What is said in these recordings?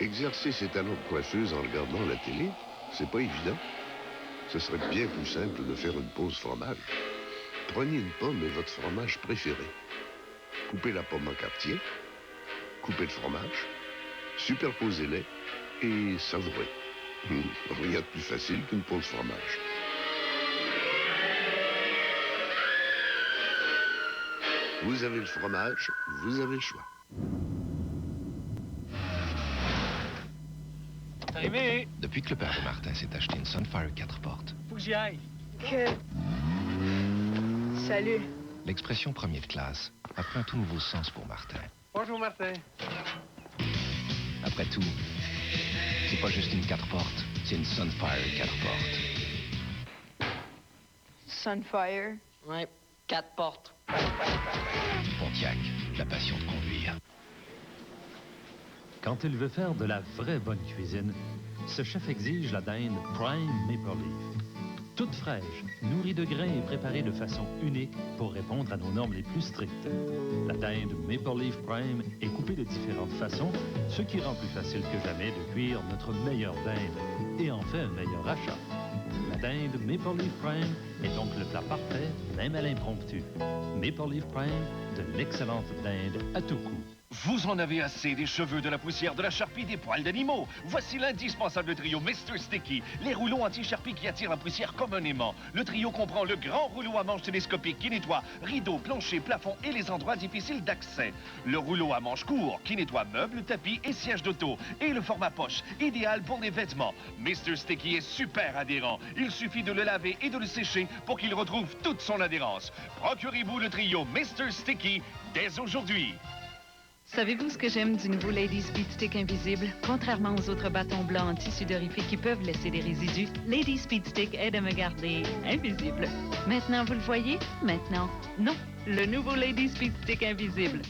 Exercer ses talents de coiffeuse en regardant la télé, c'est pas évident. Ce serait bien plus simple de faire une pause fromage. Prenez une pomme et votre fromage préféré. Coupez la pomme en quartiers, coupez le fromage, superposez-les et savourez. Rien de plus facile qu'une pause fromage. Vous avez le fromage, vous avez le choix. C'est arrivé! Depuis que le père de Martin s'est acheté une Sunfire 4 portes. Faut que j'y aille. Salut. L'expression premier de classe a pris un tout nouveau sens pour Martin. Bonjour, Martin. Après tout, c'est pas juste une 4 portes, c'est une Sunfire 4 portes. Sunfire. Ouais, 4 portes. Pontiac, la passion de conduire. Quand il veut faire de la vraie bonne cuisine, ce chef exige la dinde Prime Maple Leaf. Toute fraîche, nourrie de grains et préparée de façon unique pour répondre à nos normes les plus strictes. La dinde Maple Leaf Prime est coupée de différentes façons, ce qui rend plus facile que jamais de cuire notre meilleure dinde et en fait un meilleur achat. La dinde Maple Leaf Prime est donc le plat parfait, même à l'impromptu. Maple Leaf Prime, de l'excellente dinde à tout coup. Vous en avez assez des cheveux, de la poussière, de la charpie, des poils d'animaux. Voici l'indispensable trio Mr. Sticky, les rouleaux anti-charpie qui attirent la poussière comme un aimant. Le trio comprend le grand rouleau à manches télescopique qui nettoie rideaux, planchers, plafonds et les endroits difficiles d'accès. Le rouleau à manches courts qui nettoie meubles, tapis et sièges d'auto. Et le format poche, idéal pour des vêtements. Mr. Sticky est super adhérent. Il suffit de le laver et de le sécher pour qu'il retrouve toute son adhérence. Procurez-vous le trio Mr. Sticky dès aujourd'hui. Savez-vous ce que j'aime du nouveau Lady Speed Stick invisible? Contrairement aux autres bâtons blancs en tissu dorifié qui peuvent laisser des résidus, Lady Speed Stick aide à me garder invisible. Maintenant, vous le voyez? Maintenant, non. Le nouveau Lady Speed Stick invisible.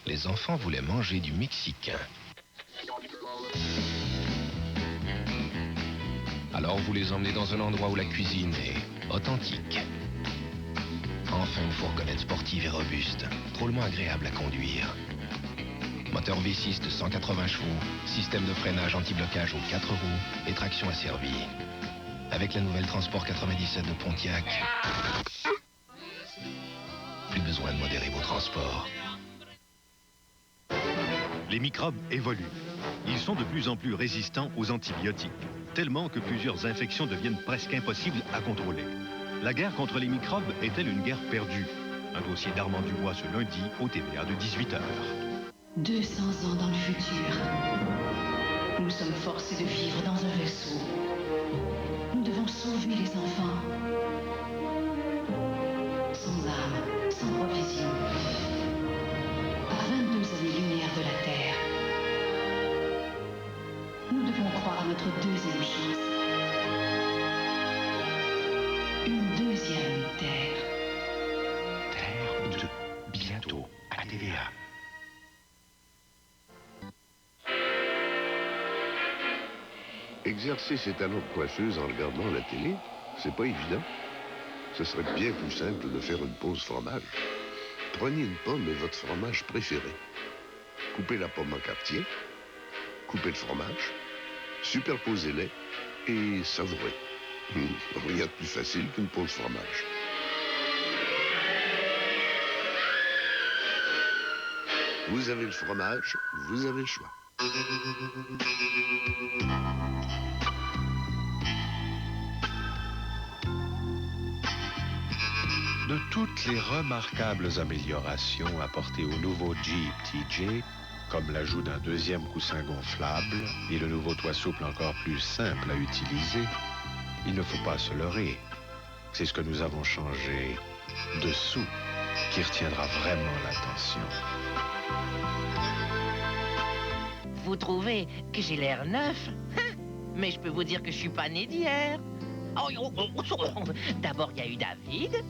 Les enfants voulaient manger du mexicain. Alors vous les emmenez dans un endroit où la cuisine est authentique. Enfin, une fourgonnette sportive et robuste, drôlement agréable à conduire. Moteur V6 de 180 chevaux, système de freinage anti-blocage aux 4 roues et traction asservie. Avec la nouvelle Transport 97 de Pontiac, plus besoin de modérer vos transports. Les microbes évoluent. Ils sont de plus en plus résistants aux antibiotiques, tellement que plusieurs infections deviennent presque impossibles à contrôler. La guerre contre les microbes est-elle une guerre perdue? Un dossier d'Armand Dubois ce lundi au TVA de 18h. 200 ans dans le futur. Nous sommes forcés de vivre dans un vaisseau. Nous devons sauver les enfants. Sans armes, sans provisions. À 22 années-lumière de la Terre. Nous devons croire à notre deuxième chance. Une deuxième Terre. Terre 2, bientôt à TVA. Exercer ses talents de coiffeuse en regardant la télé, c'est pas évident. Ce serait bien plus simple de faire une pause fromage. Prenez une pomme et votre fromage préféré. Coupez la pomme en quartiers, coupez le fromage, superposez-les et savourez. Rien de plus facile qu'une pause fromage. Vous avez le fromage, vous avez le choix. De toutes les remarquables améliorations apportées au nouveau Jeep TJ, comme l'ajout d'un deuxième coussin gonflable et le nouveau toit souple encore plus simple à utiliser, il ne faut pas se leurrer. C'est ce que nous avons changé dessous qui retiendra vraiment l'attention. Vous trouvez que j'ai l'air neuf? Mais je peux vous dire que je suis pas né d'hier. D'abord, il y a eu David.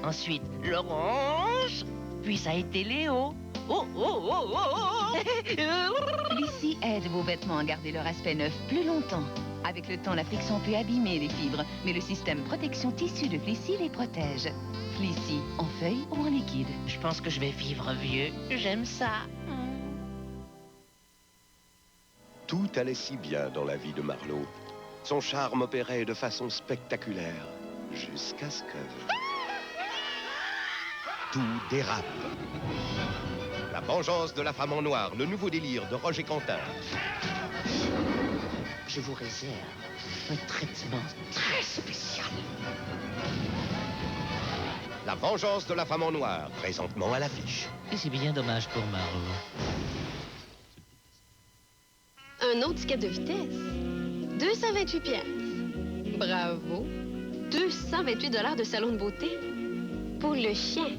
Ensuite, Laurence. Puis ça a été Léo. Fleecy aide vos vêtements à garder leur aspect neuf plus longtemps. Avec le temps, la friction peut abîmer les fibres, mais le système protection tissu de Fleecy les protège. Fleecy, en feuille ou en liquide. Je pense que je vais vivre vieux. J'aime ça. Tout allait si bien dans la vie de Marlowe. Son charme opérait de façon spectaculaire, jusqu'à ce que... Tout dérape. La vengeance de la femme en noir, le nouveau délire de Roger Quentin. Je vous réserve un traitement très spécial. La vengeance de la femme en noir, présentement à l'affiche. Et c'est bien dommage pour Marlowe. Un autre ticket de vitesse. 228 pièces. Bravo. 228 $ de salon de beauté. Pour le chien.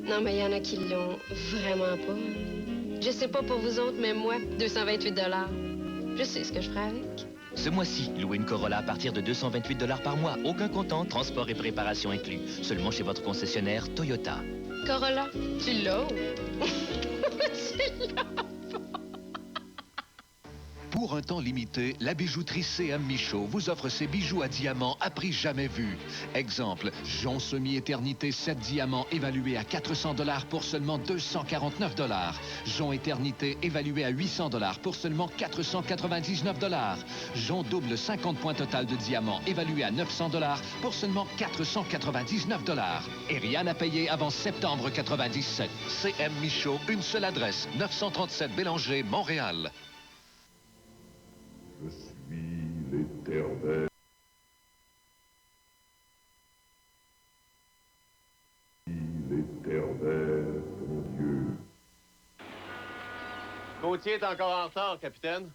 Non, mais il y en a qui l'ont vraiment pas. Je sais pas pour vous autres, mais moi, 228 $. Je sais ce que je ferai avec. Ce mois-ci, louez une Corolla à partir de 228 $ par mois. Aucun comptant, transport et préparation inclus. Seulement chez votre concessionnaire Toyota. Corolla, tu l'as? Tu l'as? Pour un temps limité, la bijouterie CM Michaud vous offre ses bijoux à diamants à prix jamais vu. Exemple, jonc semi-éternité 7 diamants évalués à 400 $ pour seulement 249 $. Jonc éternité évalué à 800 $ pour seulement 499 $. Jonc double 50 points total de diamants évalué à 900 $ pour seulement 499 $. Et rien à payer avant septembre 97. CM Michaud, une seule adresse, 937 Bélanger, Montréal. Je suis l'Éternel. L'Éternel, mon Dieu. Gauthier est encore en retard, capitaine.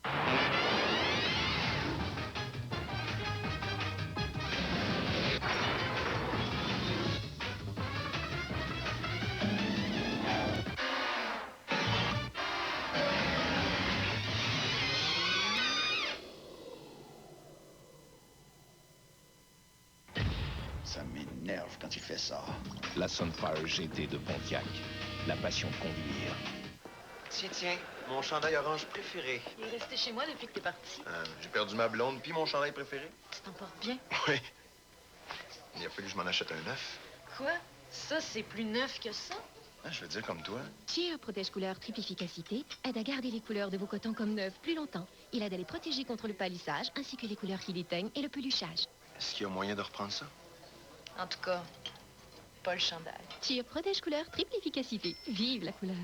Ça m'énerve quand il fait ça. La Sunfire GT de Pontiac. La passion de conduire. Tiens, mon chandail orange préféré. Il est resté chez moi depuis que t'es parti. J'ai perdu ma blonde, puis mon chandail préféré. Tu t'en portes bien. Oui. Il a fallu que je m'en achète un neuf. Quoi? Ça, c'est plus neuf que ça? Je veux dire comme toi. Cheer Protège Couleur Triple Efficacité aide à garder les couleurs de vos cotons comme neufs plus longtemps. Il aide à les protéger contre le palissage ainsi que les couleurs qui les teignent et le peluchage. Est-ce qu'il y a moyen de reprendre ça? En tout cas, pas le chandail. Cheer Protège Couleur Triple Efficacité. Vive la couleur.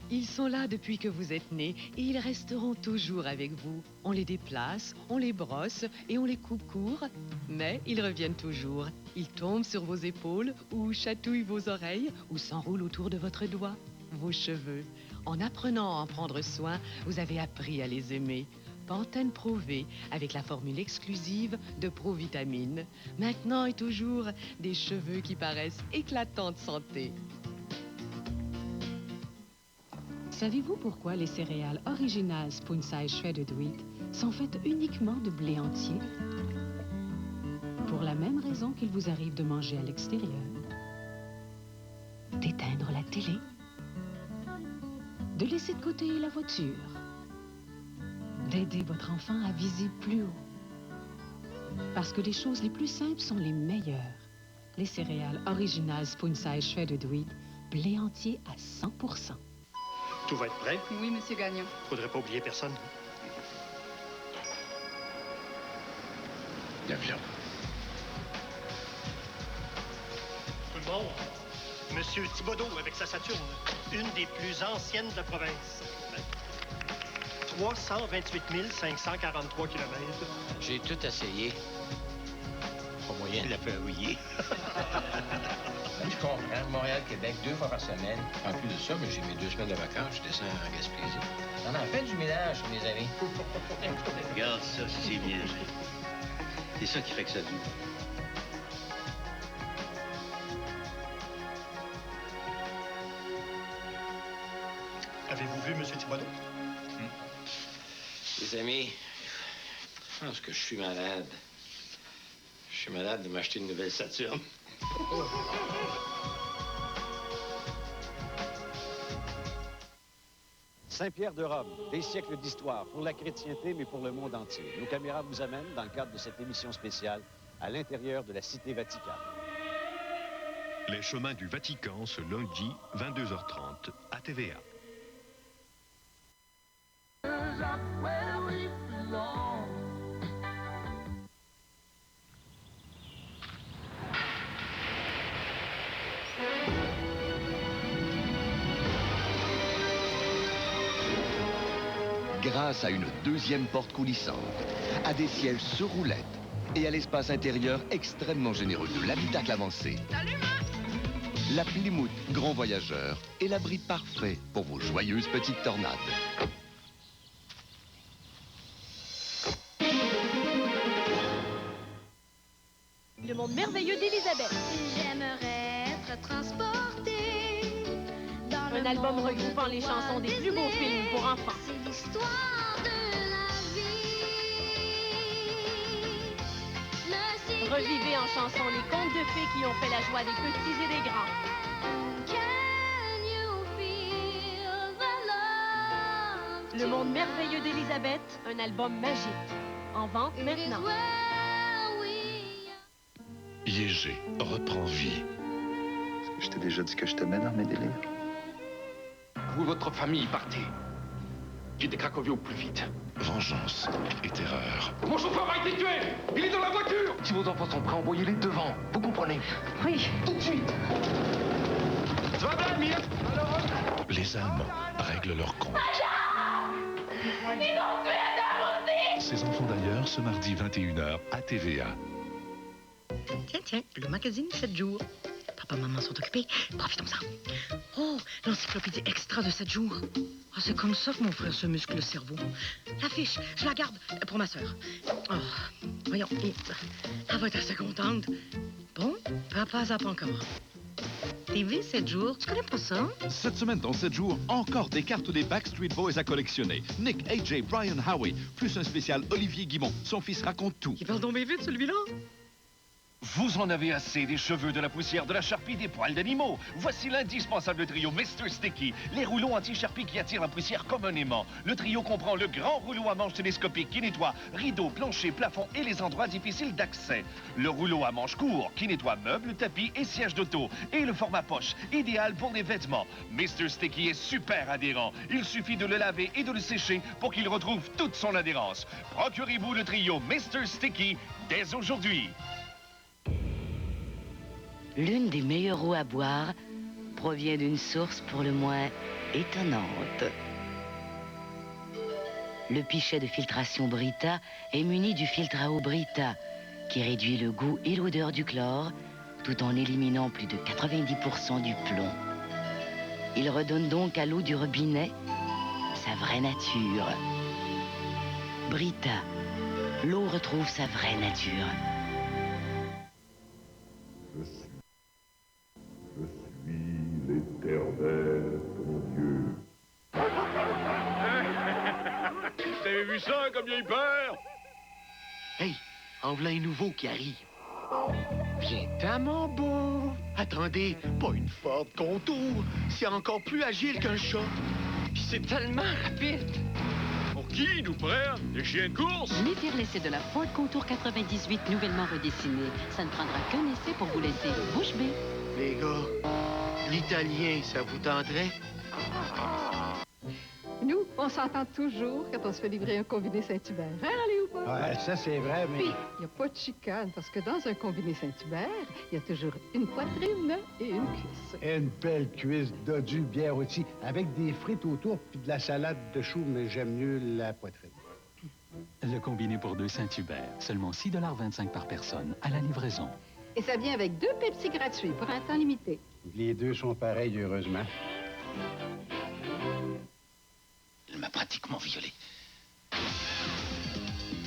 Ils sont là depuis que vous êtes nés et ils resteront toujours avec vous. On les déplace, on les brosse et on les coupe court, mais ils reviennent toujours. Ils tombent sur vos épaules ou chatouillent vos oreilles ou s'enroulent autour de votre doigt, vos cheveux. En apprenant à en prendre soin, vous avez appris à les aimer. Pantene Pro V avec la formule exclusive de Provitamine. Maintenant et toujours, des cheveux qui paraissent éclatants de santé. Savez-vous pourquoi les céréales originales Spoon Size Shredded Wheat sont faites uniquement de blé entier? Pour la même raison qu'il vous arrive de manger à l'extérieur. D'éteindre la télé. De laisser de côté la voiture. D'aider votre enfant à viser plus haut. Parce que les choses les plus simples sont les meilleures. Les céréales originales Spoon Size Shredded Wheat, blé entier à 100%. Tout va être prêt? Oui, Monsieur Gagnon. Faudrait pas oublier personne. L'avion. Tout le monde. Monsieur Thibodeau avec sa Saturne, une des plus anciennes de la province. 328 543 km. J'ai tout essayé. Pas moyen de la faire rouiller. Je comprends. Montréal-Québec 2 fois par semaine. En plus de ça, j'ai mes 2 semaines de vacances. Je descends en Gaspésie. On en fait du ménage, mes amis. Regarde ça, c'est bien. C'est ça qui fait que ça dure. Avez-vous vu M. Thibodeau? Les amis, je pense que je suis malade. Je suis malade de m'acheter une nouvelle Saturne. Saint-Pierre-de-Rome, des siècles d'histoire pour la chrétienté, mais pour le monde entier. Nos caméras vous amènent, dans le cadre de cette émission spéciale, à l'intérieur de la cité Vaticane. Les chemins du Vatican, ce lundi, 22h30, à TVA. Grâce à une deuxième porte coulissante, à des sièges sur roulette et à l'espace intérieur extrêmement généreux de l'habitacle avancé, la Plymouth Grand Voyageur est l'abri parfait pour vos joyeuses petites tornades. Le monde merveilleux d'Elisabeth. J'aimerais être transportée dans Un album regroupant les chansons des plus beaux films pour enfants. C'est l'histoire de la vie. Revivez en chanson les contes de fées qui ont fait la joie des petits et des grands. Can you feel the love? Le monde merveilleux d'Elisabeth, un album magique. En vente maintenant. Yégé reprend vie. Est-ce que je t'ai déjà dit que je t'aimais dans mes délires? Vous, votre famille, partez. Quittez Cracovie au plus vite. Vengeance et terreur. Mon chauffeur a été tué! Il est dans la voiture! Si vos enfants sont prêts, envoyez-les devant. Vous comprenez? Oui, tout de suite. Ça va bien, Mia? Les Allemands règlent leur compte. Ces enfants d'ailleurs, ce mardi 21h à TVA. Tiens, le magazine 7 jours. Papa et maman sont occupés. Profitons-en. Oh, l'encyclopédie extra de 7 jours. Oh, c'est comme ça que mon frère se muscle le cerveau. L'affiche, je la garde pour ma sœur. Oh, voyons, elle va être assez contente. Bon, papa zappe encore. TV 7 jours, tu connais pas ça? Cette semaine dans 7 jours, encore des cartes des Backstreet Boys à collectionner. Nick, AJ, Brian, Howie, plus un spécial Olivier Guimond. Son fils raconte tout. Il parle donc bien vite, celui-là? Vous en avez assez des cheveux, de la poussière, de la charpie, des poils d'animaux. Voici l'indispensable trio Mr. Sticky, les rouleaux anti-charpie qui attirent la poussière comme un aimant. Le trio comprend le grand rouleau à manche télescopique qui nettoie rideaux, planchers, plafonds et les endroits difficiles d'accès. Le rouleau à manche court qui nettoie meubles, tapis et sièges d'auto. Et le format poche, idéal pour des vêtements. Mr. Sticky est super adhérent. Il suffit de le laver et de le sécher pour qu'il retrouve toute son adhérence. Procurez-vous le trio Mr. Sticky dès aujourd'hui. L'une des meilleures eaux à boire provient d'une source pour le moins étonnante. Le pichet de filtration Brita est muni du filtre à eau Brita, qui réduit le goût et l'odeur du chlore, tout en éliminant plus de 90% du plomb. Il redonne donc à l'eau du robinet sa vraie nature. Brita, l'eau retrouve sa vraie nature. L'éternel, ton Dieu. Vous avez vu ça, comme il peur? Hey, en voilà un nouveau qui arrive. Viens-t'en, mon beau. Attendez, pas une Ford Contour. C'est encore plus agile qu'un chat. Puis c'est tellement rapide. Pour qui ils nous prennent? Des chiens de course? Méfire l'essai de la Ford Contour 98 nouvellement redessinée. Ça ne prendra qu'un essai pour vous laisser bouche bée. Les gars, l'italien, ça vous tenterait? Nous, on s'entend toujours quand on se fait livrer un combiné Saint-Hubert. Hein, Léopold? Ouais, ça c'est vrai, mais... Puis, il n'y a pas de chicane, parce que dans un combiné Saint-Hubert, il y a toujours une poitrine et une cuisse. Une belle cuisse dodue bien rôtie, avec des frites autour puis de la salade de choux, mais j'aime mieux la poitrine. Le combiné pour 2 Saint-Hubert, seulement 6,25 $ par personne, à la livraison. Et ça vient avec 2 Pepsi gratuits pour un temps limité. Les deux sont pareils, heureusement. Il m'a pratiquement violé.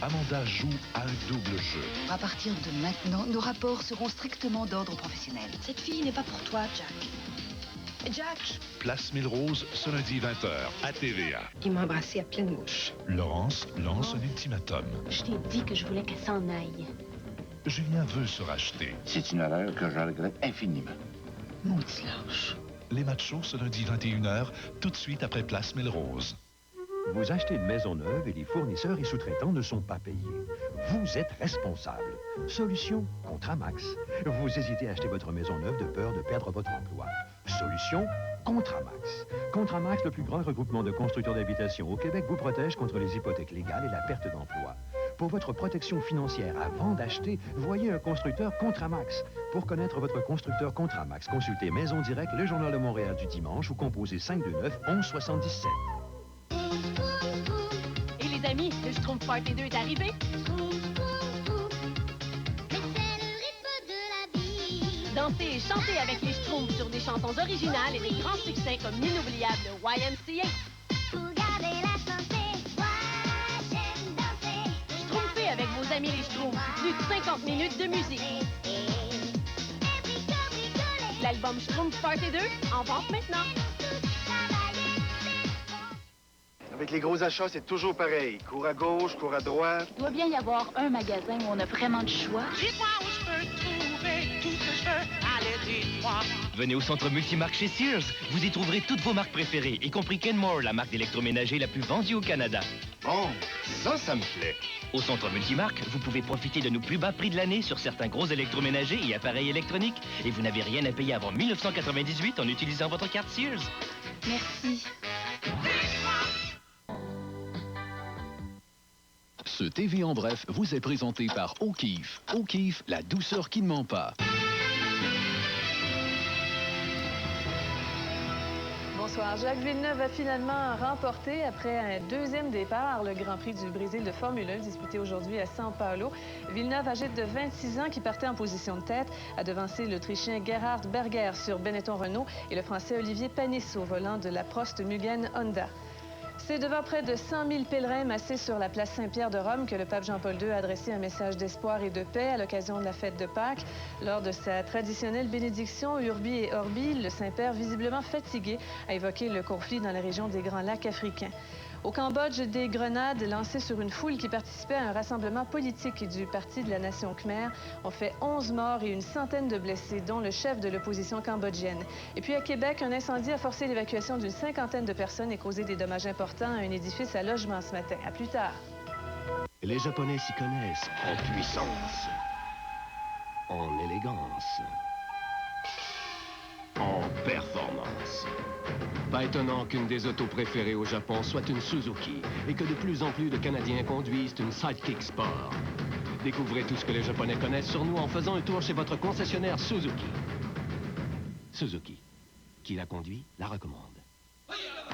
Amanda joue à un double jeu. À partir de maintenant, nos rapports seront strictement d'ordre professionnel. Cette fille n'est pas pour toi, Jack. Jack! Place Melrose, ce lundi 20h, à TVA. Il m'a embrassé à pleine bouche. Laurence lance un ultimatum. Je t'ai dit que je voulais qu'elle s'en aille. Julien veut se racheter. C'est une erreur que je regrette infiniment. Maudit lâche. Les machos, ce lundi 21h, tout de suite après Place Melrose. Vous achetez une maison neuve et les fournisseurs et sous-traitants ne sont pas payés. Vous êtes responsable. Solution, Contramax. Vous hésitez à acheter votre maison neuve de peur de perdre votre emploi. Solution, Contramax. Contramax, le plus grand regroupement de constructeurs d'habitations au Québec, vous protège contre les hypothèques légales et la perte d'emploi. Pour votre protection financière avant d'acheter, voyez un constructeur Contramax. Pour connaître votre constructeur Contramax, consultez Maison Directe, le Journal de Montréal du dimanche ou composez 529-1177. Et les amis, le Schtroumpf Party 2 est arrivé. Dansez et chantez avec les Schtroumpfs sur des chansons originales et des grands succès comme l'inoubliable YMCA. Schtroumpfez avec vos amis les Schtroumpfs, plus de 50 minutes de musique. L'album Schtroumpf Party 2, en vente maintenant. Avec les gros achats, c'est toujours pareil. Cours à gauche, cours à droite. Il doit bien y avoir un magasin où on a vraiment de choix. Dis-moi où je peux trouver tout ce que je veux. Allez, dis-moi. Venez au centre multimarque chez Sears. Vous y trouverez toutes vos marques préférées, y compris Kenmore, la marque d'électroménager la plus vendue au Canada. Bon, ça me plaît. Au centre multimarque, vous pouvez profiter de nos plus bas prix de l'année sur certains gros électroménagers et appareils électroniques. Et vous n'avez rien à payer avant 1998 en utilisant votre carte Sears. Merci. Ce TV en bref vous est présenté par O'Keeffe. O'Keeffe, la douceur qui ne ment pas. Bonsoir. Jacques Villeneuve a finalement remporté, après un deuxième départ, le Grand Prix du Brésil de Formule 1 disputé aujourd'hui à São Paulo. Villeneuve, âgé de 26 ans, qui partait en position de tête, a devancé l'Autrichien Gerhard Berger sur Benetton Renault et le Français Olivier Panis au volant de la Prost Mugen Honda. C'est devant près de 100 000 pèlerins massés sur la place Saint-Pierre de Rome que le pape Jean-Paul II a adressé un message d'espoir et de paix à l'occasion de la fête de Pâques. Lors de sa traditionnelle bénédiction Urbi et Orbi, le Saint-Père, visiblement fatigué, a évoqué le conflit dans la région des Grands Lacs africains. Au Cambodge, des grenades lancées sur une foule qui participait à un rassemblement politique du Parti de la Nation Khmer ont fait 11 morts et une centaine de blessés, dont le chef de l'opposition cambodgienne. Et puis à Québec, un incendie a forcé l'évacuation d'une cinquantaine de personnes et causé des dommages importants à un édifice à logement ce matin. À plus tard. Les Japonais s'y connaissent en puissance, en élégance, en performance. Pas étonnant qu'une des autos préférées au Japon soit une Suzuki et que de plus en plus de Canadiens conduisent une Sidekick Sport. Découvrez tout ce que les Japonais connaissent sur nous en faisant un tour chez votre concessionnaire Suzuki. Suzuki. Qui la conduit, la recommande.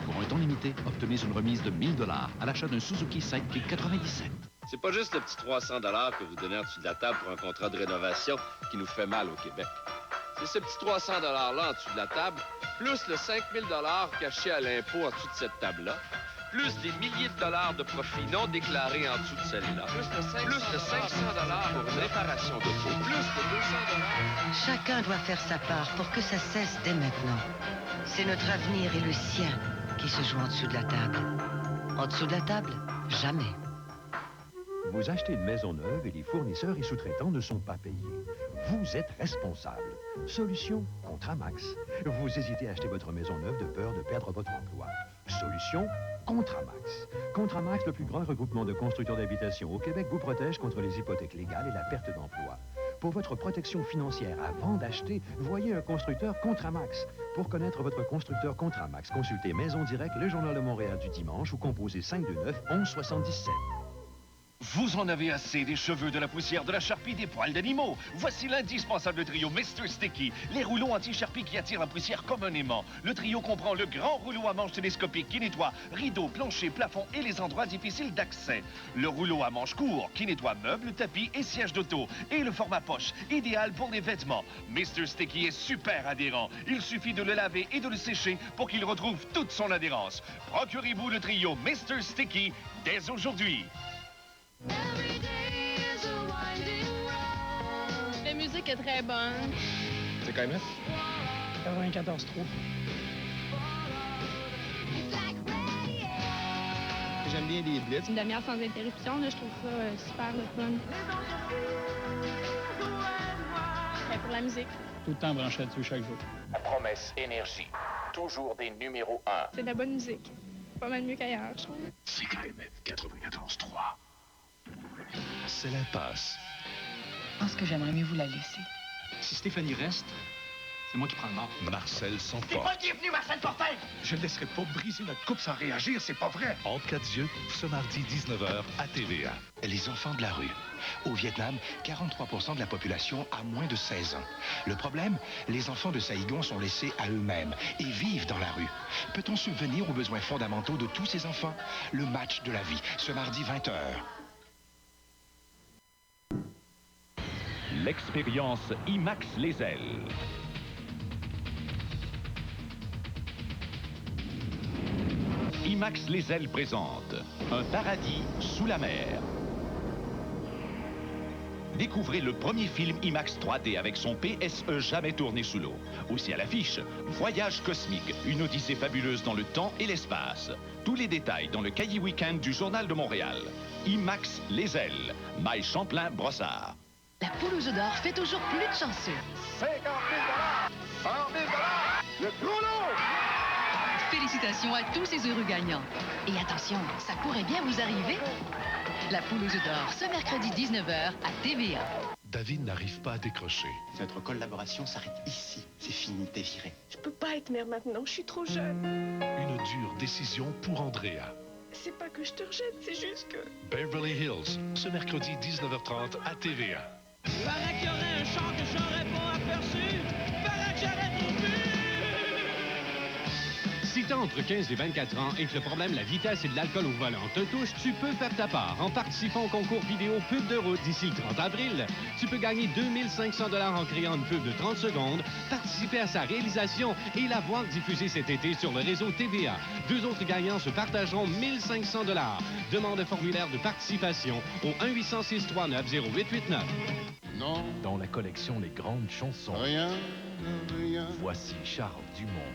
Pour un temps limité, obtenez une remise de 1 000 $ à l'achat d'un Suzuki Sidekick 97. C'est pas juste le petit 300 $ que vous donnez en dessous de la table pour un contrat de rénovation qui nous fait mal au Québec. C'est ce petit 300 $ là en dessous de la table, plus le 5 000 $ caché à l'impôt en dessous de cette table-là, plus des milliers de dollars de profits non déclarés en dessous de celle-là, plus de 500 $ pour une réparation d'auto, plus de 200 $. Chacun doit faire sa part pour que ça cesse dès maintenant. C'est notre avenir et le sien qui se jouent en dessous de la table. En dessous de la table, jamais. Vous achetez une maison neuve et les fournisseurs et sous-traitants ne sont pas payés. Vous êtes responsable. Solution, Contramax. Vous hésitez à acheter votre maison neuve de peur de perdre votre emploi. Solution, Contramax. Contramax, le plus grand regroupement de constructeurs d'habitations au Québec, vous protège contre les hypothèques légales et la perte d'emploi. Pour votre protection financière avant d'acheter, voyez un constructeur Contramax. Pour connaître votre constructeur Contramax, consultez Maison Directe, le Journal de Montréal du dimanche ou composez 529-1177. Vous en avez assez des cheveux, de la poussière, de la charpie, des poils d'animaux. Voici l'indispensable trio Mr. Sticky, les rouleaux anti-charpie qui attirent la poussière comme un aimant. Le trio comprend le grand rouleau à manche télescopique qui nettoie rideaux, planchers, plafonds et les endroits difficiles d'accès. Le rouleau à manche court qui nettoie meubles, tapis et sièges d'auto. Et le format poche, idéal pour les vêtements. Mr. Sticky est super adhérent. Il suffit de le laver et de le sécher pour qu'il retrouve toute son adhérence. Procurez-vous le trio Mr. Sticky dès aujourd'hui. La musique est très bonne. C'est KMF? 94.3. J'aime bien les blitz. Une demi-heure sans interruption, là, je trouve ça super le fun. Et pour la musique. Tout le temps branché là-dessus chaque jour. La promesse énergie. Toujours des numéros 1. C'est de la bonne musique. Pas mal mieux qu'ailleurs, je trouve. C'est KMF 94.3. C'est l'impasse. Je pense que j'aimerais mieux vous la laisser. Si Stéphanie reste, C'est moi qui prends le mort. Marcel C'est pas s'emporte. le qui est venu, Marcel Fortin! Je ne laisserai pas briser notre couple sans réagir, c'est pas vrai. Entre quatre yeux, ce mardi 19h à TVA. Les enfants de la rue. Au Vietnam, 43% de la population a moins de 16 ans. Le problème, les enfants de Saïgon sont laissés à eux-mêmes et vivent dans la rue. Peut-on subvenir aux besoins fondamentaux de tous ces enfants? Le match de la vie, ce mardi 20h. L'expérience IMAX Les Ailes. IMAX Les Ailes présente Un paradis sous la mer. Découvrez le premier film IMAX 3D avec son PSE jamais tourné sous l'eau. Aussi à l'affiche, Voyage cosmique, une odyssée fabuleuse dans le temps et l'espace. Tous les détails dans le cahier week-end du Journal de Montréal. IMAX Les Ailes, Maille Champlain-Brossard. La poule aux œufs d'or fait toujours plus de chanceux. 50 000 $! 100 000 $! Le gros lot! Félicitations à tous ces heureux gagnants. Et attention, ça pourrait bien vous arriver. La poule aux œufs d'or, ce mercredi 19h à TVA. David n'arrive pas à décrocher. Notre collaboration s'arrête ici. C'est fini, t'es viré. Je peux pas être mère maintenant, je suis trop jeune. Une dure décision pour Andrea. C'est pas que je te rejette, c'est juste que... Beverly Hills, ce mercredi 19h30 à TVA. Paraît qu'il y aurait un char que j'aurais pas aperçu. Paraît que j'aurais trop vu. Si t'as entre 15 et 24 ans et que le problème, la vitesse et de l'alcool au volant te touche, tu peux faire ta part en participant au concours vidéo Pub de route d'ici le 30 avril. Tu peux gagner 2500 $ en créant une pub de 30 secondes, participer à sa réalisation et la voir diffusée cet été sur le réseau TVA. Deux autres gagnants se partageront 1500 $. Demande un formulaire de participation au 1-800-639-0889. Non. Dans la collection Les Grandes Chansons. Rien. Voici Charles Dumont.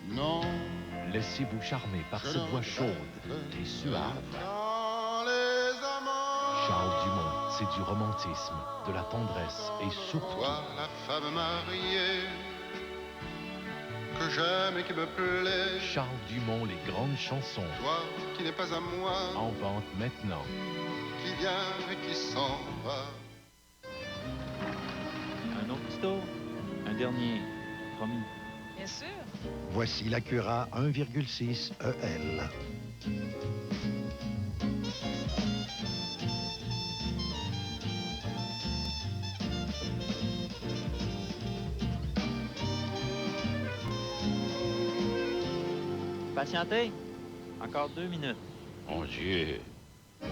Non. Laissez-vous charmer par cette voix chaude et suave. Charles Dumont, c'est du romantisme, de la tendresse et surtout... Toi, la femme mariée, que j'aime et qui me plaît. Charles Dumont, Les Grandes Chansons. Toi, qui n'es pas à moi. En vente maintenant. Qui vient et qui s'en va. Un autre petit tour. Un dernier. Promis. Bien sûr. Voici l'Acura 1,6 EL. Patientez. Encore 2 minutes. Mon Dieu.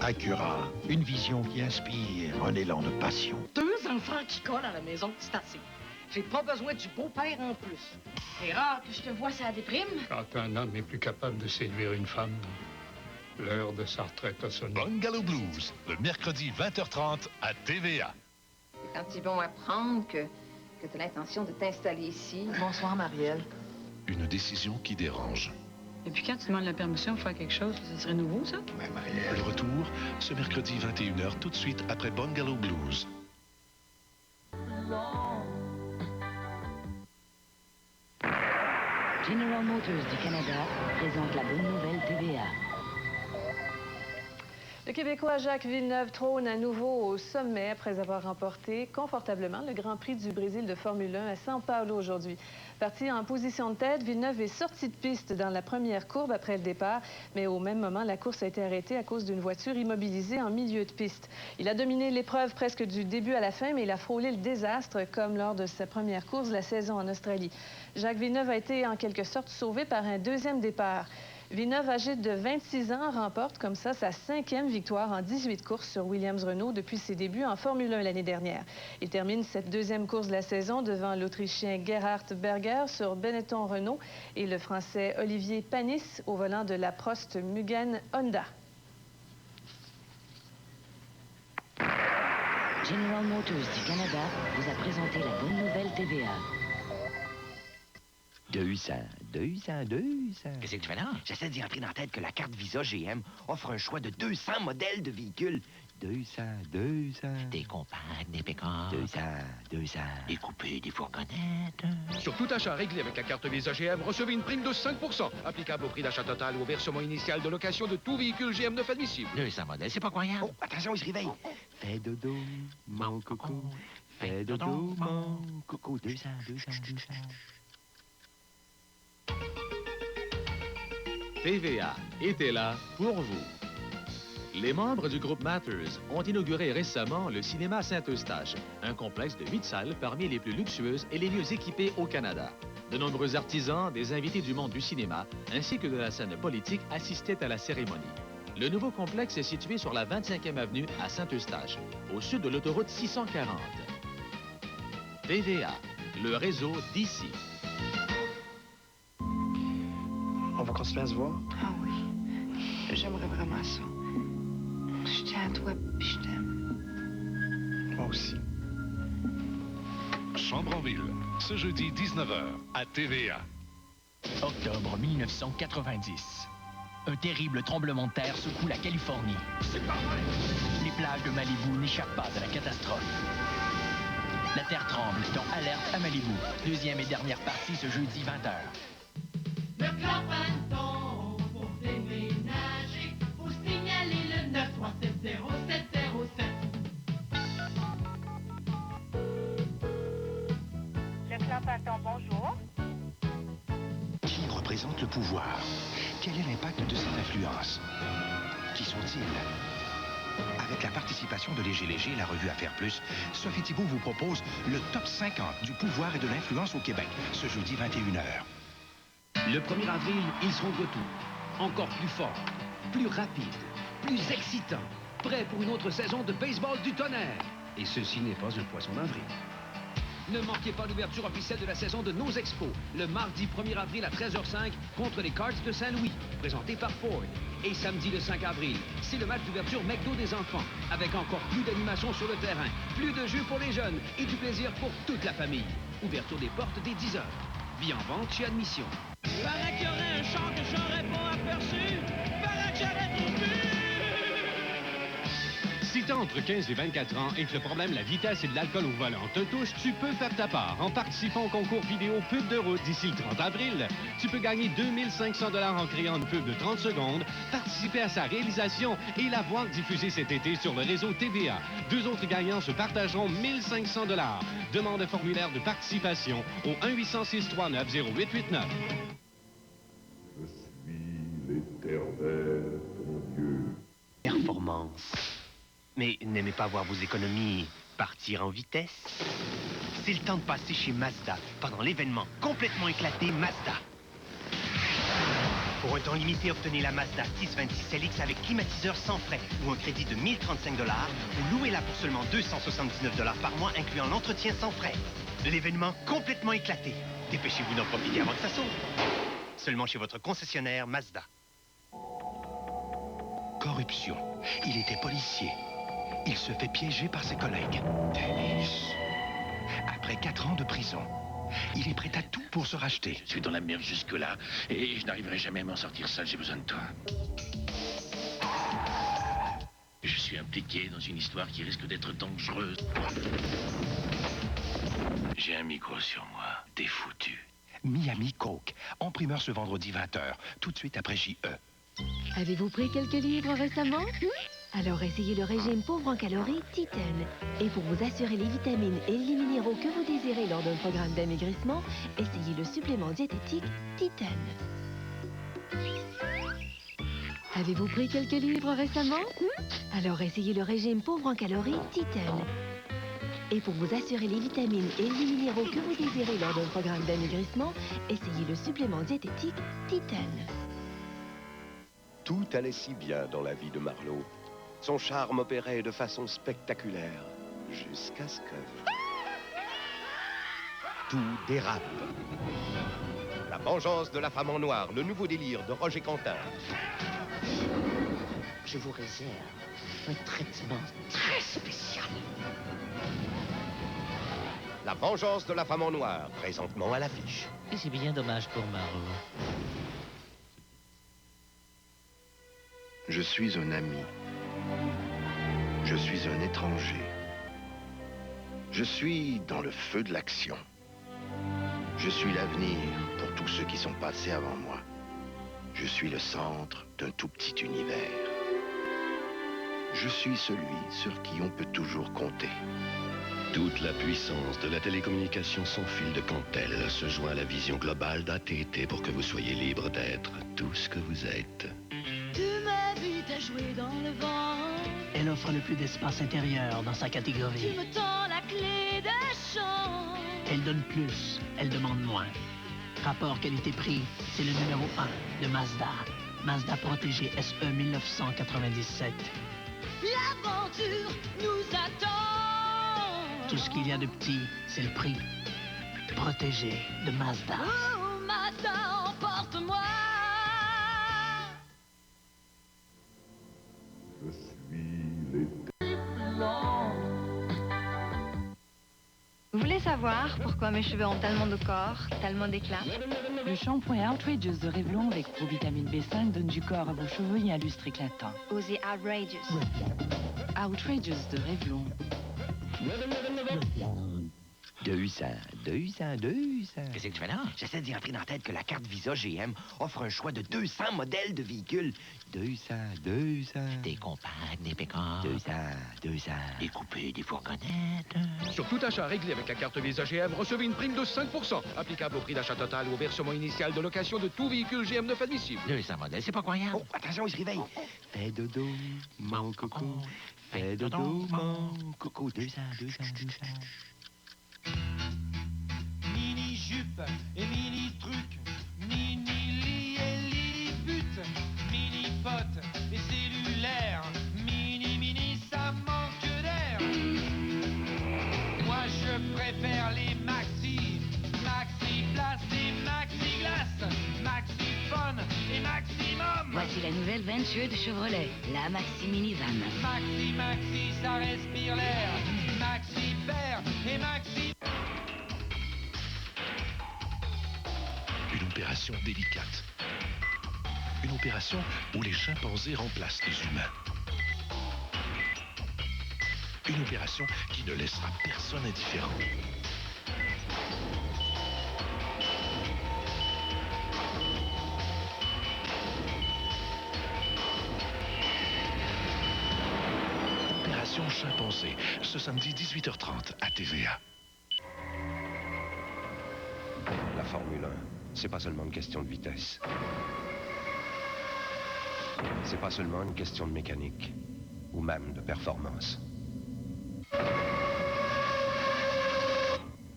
Acura, une vision qui inspire un élan de passion. 2 enfants qui collent à la maison, c'est assez. J'ai pas besoin du beau-père en plus. C'est rare que je te vois ça déprime. Quand un homme est plus capable de séduire une femme, l'heure de sa retraite a sonné. Bungalow Blues, le mercredi 20h30 à TVA. C'est quand ils vont apprendre que tu as l'intention de t'installer ici. Bonsoir, Marielle. Une décision qui dérange. Et puis quand tu demandes la permission pour faire quelque chose, ça serait nouveau, ça? Le retour, ce mercredi 21h, tout de suite après Bungalow Blues. General Motors du Canada présente la bonne nouvelle TVA. Le Québécois Jacques Villeneuve trône à nouveau au sommet après avoir remporté confortablement le Grand Prix du Brésil de Formule 1 à São Paulo aujourd'hui. Parti en position de tête, Villeneuve est sorti de piste dans la première courbe après le départ, mais au même moment, la course a été arrêtée à cause d'une voiture immobilisée en milieu de piste. Il a dominé l'épreuve presque du début à la fin, mais il a frôlé le désastre comme lors de sa première course de la saison en Australie. Jacques Villeneuve a été en quelque sorte sauvé par un deuxième départ. Villeneuve, âgé de 26 ans, remporte comme ça sa 5e victoire en 18 courses sur Williams-Renault depuis ses débuts en Formule 1 l'année dernière. Il termine cette deuxième course de la saison devant l'Autrichien Gerhard Berger sur Benetton-Renault et le Français Olivier Panis au volant de la Prost Mugen Honda. General Motors du Canada vous a présenté la bonne nouvelle TVA. 200. Qu'est-ce que tu fais là? J'essaie d'y entrer dans la tête que la carte Visa GM offre un choix de 200 modèles de véhicules. 200. Des compacts, des pick-up. 200. Des coupés, des fourgonnettes. Sur tout achat réglé avec la carte Visa GM, recevez une prime de 5%, applicable au prix d'achat total ou au versement initial de location de tout véhicule GM neuf admissible. 200 modèles, c'est pas croyable. Oh, attention, il se réveille. Fais dodo, mon coco. fais dodo, mon coco. 200. TVA était là pour vous. Les membres du groupe Matters ont inauguré récemment le cinéma Saint-Eustache, un complexe de 8 salles parmi les plus luxueuses et les mieux équipées au Canada. De nombreux artisans, des invités du monde du cinéma, ainsi que de la scène politique assistaient à la cérémonie. Le nouveau complexe est situé sur la 25e avenue à Saint-Eustache, au sud de l'autoroute 640. TVA, le réseau d'ici. On va continuer à se voir? Ah oui. J'aimerais vraiment ça. Je tiens à toi, puis je t'aime. Moi aussi. Chambre en ville, ce jeudi 19h à TVA. Octobre 1990. Un terrible tremblement de terre secoue la Californie. C'est pas vrai! Les plages de Malibu n'échappent pas à la catastrophe. La terre tremble, donc alerte à Malibu. Deuxième et dernière partie ce jeudi 20h. Le clan Panton pour déménager, faut signaler le 9370707. Le clan Panton, bonjour. Qui représente le pouvoir? Quel est l'impact de cette influence? Qui sont-ils? Avec la participation de Léger Léger et la revue Affaires Plus, Sophie Thibault vous propose le top 50 du pouvoir et de l'influence au Québec, ce jeudi 21h. Le 1er avril, ils seront de retour. Encore plus forts, plus rapides, plus excitants, prêts pour une autre saison de baseball du tonnerre. Et ceci n'est pas un poisson d'avril. Ne manquez pas l'ouverture officielle de la saison de nos expos, le mardi 1er avril à 13h05 contre les Cards de Saint-Louis, présenté par Ford. Et samedi le 5 avril, c'est le match d'ouverture McDo des enfants, avec encore plus d'animation sur le terrain, plus de jeux pour les jeunes et du plaisir pour toute la famille. Ouverture des portes dès 10h. Billets en vente chez Admission. Paraît qu'il y aurait un char que j'aurais pas aperçu. Paraît que j'aurais trop vu. Si t'as entre 15 et 24 ans et que le problème la vitesse et de l'alcool au volant te touche, tu peux faire ta part en participant au concours vidéo Pub de route d'ici le 30 avril. Tu peux gagner 2500 $ en créant une pub de 30 secondes, participer à sa réalisation et la voir diffusée cet été sur le réseau TVA. Deux autres gagnants se partageront 1500 $. Demande un formulaire de participation au 1-800-639-0889. Je suis l'Éternel, ton Dieu. Performance. Mais n'aimez pas voir vos économies partir en vitesse? C'est le temps de passer chez Mazda pendant l'événement complètement éclaté Mazda. Pour un temps limité, obtenez la Mazda 626 LX avec climatiseur sans frais ou un crédit de 1035 $, ou louez-la pour seulement 279 $ par mois, incluant l'entretien sans frais. L'événement complètement éclaté. Dépêchez-vous d'en profiter avant que ça s'ouvre. Seulement chez votre concessionnaire Mazda. Corruption. Il était policier. Il se fait piéger par ses collègues. Dennis. Après 4 ans de prison, il est prêt à tout pour se racheter. Je suis dans la merde jusque-là et je n'arriverai jamais à m'en sortir seul. J'ai besoin de toi. Je suis impliqué dans une histoire qui risque d'être dangereuse. J'ai un micro sur moi. T'es foutu. Miami Coke. En primeur ce vendredi 20h, tout de suite après JE. Avez-vous pris quelques livres récemment? Alors essayez le régime pauvre en calories Titan. Et pour vous assurer les vitamines et les minéraux que vous désirez lors d'un programme d'amaigrissement, essayez le supplément diététique Titan. Avez-vous pris quelques livres récemment? Alors essayez le régime pauvre en calories Titan. Et pour vous assurer les vitamines et les minéraux que vous désirez lors d'un programme d'amaigrissement, essayez le supplément diététique Titan. Tout allait si bien dans la vie de Marlowe. Son charme opérait de façon spectaculaire, jusqu'à ce que... Tout dérape. La vengeance de la femme en noir, le nouveau délire de Roger Quentin. Je vous réserve un traitement très spécial. La vengeance de la femme en noir, présentement à l'affiche. Et c'est bien dommage pour Marlowe. Je suis un ami. Je suis un étranger. Je suis dans le feu de l'action. Je suis l'avenir pour tous ceux qui sont passés avant moi. Je suis le centre d'un tout petit univers. Je suis celui sur qui on peut toujours compter. Toute la puissance de la télécommunication sans fil de Cantel se joint à la vision globale d'AT&T pour que vous soyez libre d'être tout ce que vous êtes. Tu m'invites à jouer dans le vent. Elle offre le plus d'espace intérieur dans sa catégorie. Tu me tends la clé des champs. Elle donne plus, elle demande moins. Rapport qualité-prix, c'est le numéro 1 de Mazda. Mazda Protégé SE 1997. L'aventure nous attend. Tout ce qu'il y a de petit, c'est le prix. Protégé de Mazda. Oh, Mazda, emporte-moi. Je suis l'été. Vous voulez savoir pourquoi mes cheveux ont tellement de corps, tellement d'éclat? Le shampoing Outrageous de Revlon avec provitamine B5 donne du corps à vos cheveux et un lustre éclatant. Osez Outrageous. Outrageous de Revlon. 200. Qu'est-ce que tu fais là? J'essaie d'y entrer dans la tête que la carte Visa GM offre un choix de 200 modèles de véhicules. 200. Des compacts, des pick-up. 200. Des coupés, des fourgonnettes. Sur tout achat réglé avec la carte Visa GM, recevez une prime de 5%, applicable au prix d'achat total ou au versement initial de location de tout véhicule GM neuf admissible. 200 modèles, c'est pas croyable. Oh, attention, il se réveille. Fais dodo, mon coco. Fais dodo, mon coco. 200. Mini-jupe et mini-truc, mini-lit et lilliput, mini-pote et cellulaire, mini-mini, ça manque d'air. Moi je préfère les maxi, maxi-place et maxi-glace, maxi-fun et maximum. Voici la nouvelle Venture de Chevrolet, la Maxi Minivan. Maxi, ça respire l'air, maxi-père et maxi... Une opération délicate. Une opération où les chimpanzés remplacent les humains. Une opération qui ne laissera personne indifférent. Opération Chimpanzé, ce samedi 18h30 à TVA. La Formule 1, c'est pas seulement une question de vitesse. C'est pas seulement une question de mécanique, ou même de performance.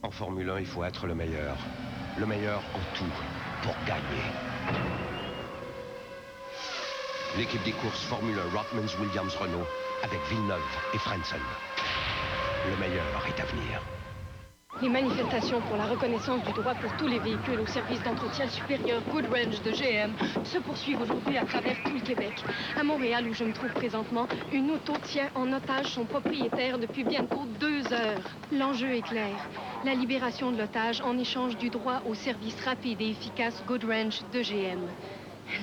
En Formule 1, il faut être le meilleur en tout, pour gagner. L'équipe des courses Formule 1 Rothmans Williams Renault, avec Villeneuve et Frentzen. Le meilleur est à venir. Les manifestations pour la reconnaissance du droit pour tous les véhicules au service d'entretien supérieur Good Range de GM se poursuivent aujourd'hui à travers tout le Québec. À Montréal, où je me trouve présentement, une auto tient en otage son propriétaire depuis bientôt 2 heures. L'enjeu est clair. La libération de l'otage en échange du droit au service rapide et efficace Good Range de GM.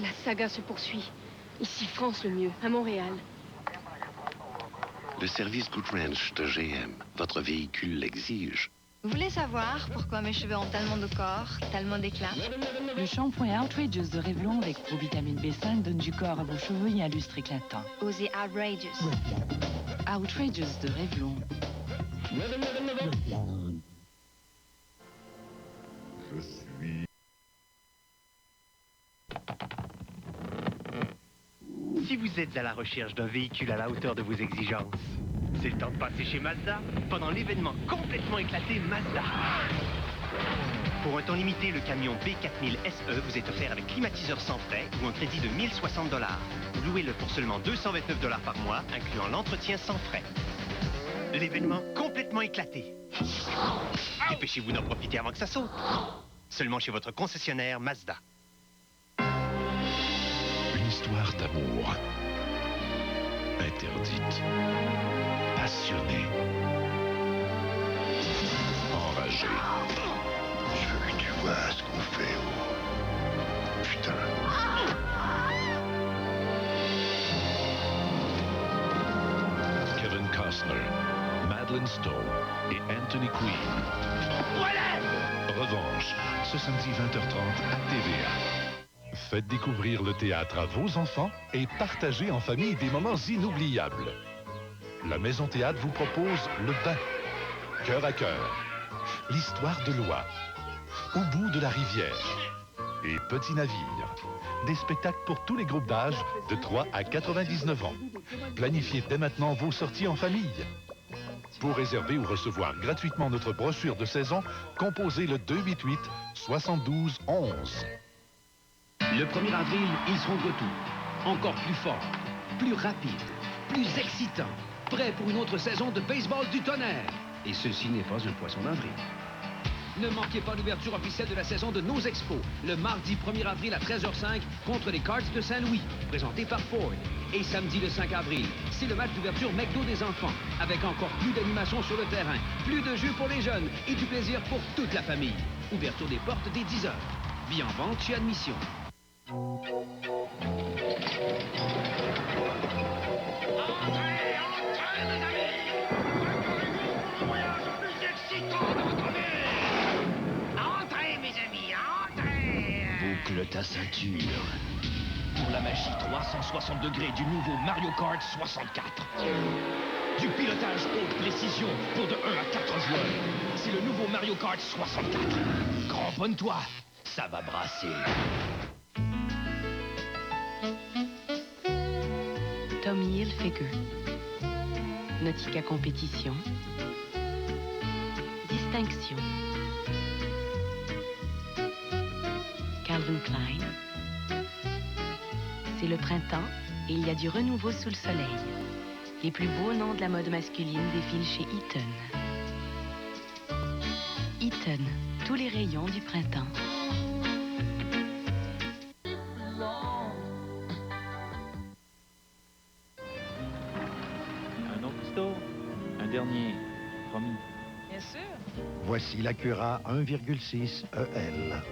La saga se poursuit. Ici, France le mieux, à Montréal. Le service Good Range de GM, votre véhicule l'exige. Vous voulez savoir pourquoi mes cheveux ont tellement de corps, tellement d'éclat? Le shampoing Outrageous de Revlon avec provitamine B5 donne du corps à vos cheveux et un lustre éclatant. Osez Outrageous. Outrageous de Revlon. Je suis... Si vous êtes à la recherche d'un véhicule à la hauteur de vos exigences, c'est le temps de passer chez Mazda pendant l'événement complètement éclaté Mazda. Pour un temps limité, le camion B4000 SE vous est offert avec climatiseur sans frais ou un crédit de 1060 $. Louez-le pour seulement 229 $ par mois, incluant l'entretien sans frais. L'événement complètement éclaté. Dépêchez-vous d'en profiter avant que ça saute. Seulement chez votre concessionnaire Mazda. Une histoire d'amour. Interdite. Passionnée. Enragée. Je veux que tu vois ce qu'on fait. Putain. Kevin Costner, Madeleine Stowe et Anthony Quinn. Revanche, ce samedi 20h30 à TVA. Faites découvrir le théâtre à vos enfants et partagez en famille des moments inoubliables. La Maison Théâtre vous propose Le Bain, Cœur à cœur, l'histoire de Lois, Au bout de la rivière et Petit navire. Des spectacles pour tous les groupes d'âge de 3 à 99 ans. Planifiez dès maintenant vos sorties en famille. Pour réserver ou recevoir gratuitement notre brochure de saison, composez le 288 72 11. Le 1er avril, ils seront de retour. Encore plus forts, plus rapides, plus excitants. Prêts pour une autre saison de baseball du tonnerre. Et ceci n'est pas un poisson d'avril. Ne manquez pas l'ouverture officielle de la saison de nos expos, le mardi 1er avril à 13h05 contre les Cards de Saint-Louis, présenté par Ford. Et samedi le 5 avril, c'est le match d'ouverture McDo des enfants, avec encore plus d'animation sur le terrain, plus de jeux pour les jeunes et du plaisir pour toute la famille. Ouverture des portes dès 10h. Billets en vente chez Admission. Boucle ta ceinture. Pour la magie 360 degrés du nouveau Mario Kart 64. Du pilotage haute précision pour de 1 à 4 joueurs. C'est le nouveau Mario Kart 64. Cramponne-toi, ça va brasser. Tommy Hilfiger. Nautica Compétition. Distinction. Calvin Klein. C'est le printemps et il y a du renouveau sous le soleil. Les plus beaux noms de la mode masculine défilent chez Eaton. Eaton, tous les rayons du printemps. Un autre tour, un dernier, promis. Bien sûr. Voici l'Acura 1,6 EL.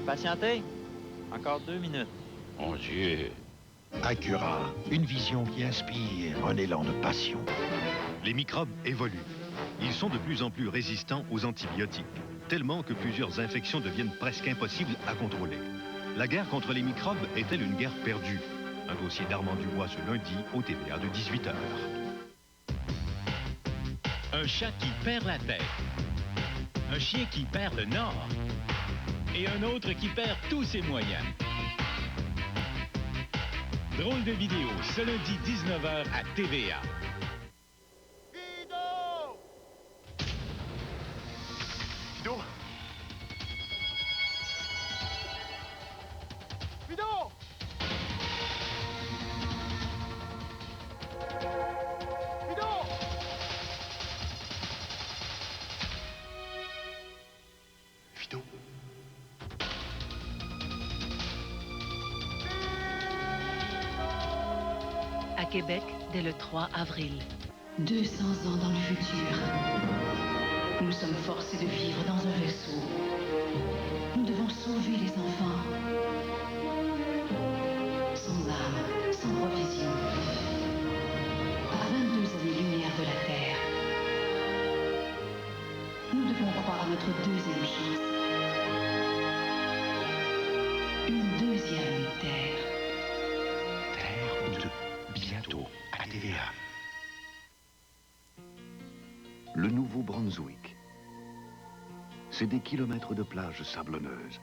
Patientez. Encore 2 minutes. Mon Dieu. Acura, une vision qui inspire un élan de passion. Les microbes évoluent. Ils sont de plus en plus résistants aux antibiotiques, tellement que plusieurs infections deviennent presque impossibles à contrôler. La guerre contre les microbes est-elle une guerre perdue? Un dossier d'Armand Dubois ce lundi au TVA de 18h. Un chat qui perd la tête. Un chien qui perd le nord. Et un autre qui perd tous ses moyens. Drôle de vidéo, ce lundi 19h à TVA. Fido! Fido! Fido! Fido. À Québec, dès le 3 avril. 200 ans dans le futur. Nous sommes forcés de vivre dans un vaisseau. Nous devons sauver les enfants. Sans âme, sans provision. À 22 années-lumière de la Terre. Nous devons croire à notre deuxième chance. Une deuxième Terre. Terre 2, bientôt à TVA. Le Nouveau-Brunswick. C'est des kilomètres de plages sablonneuses.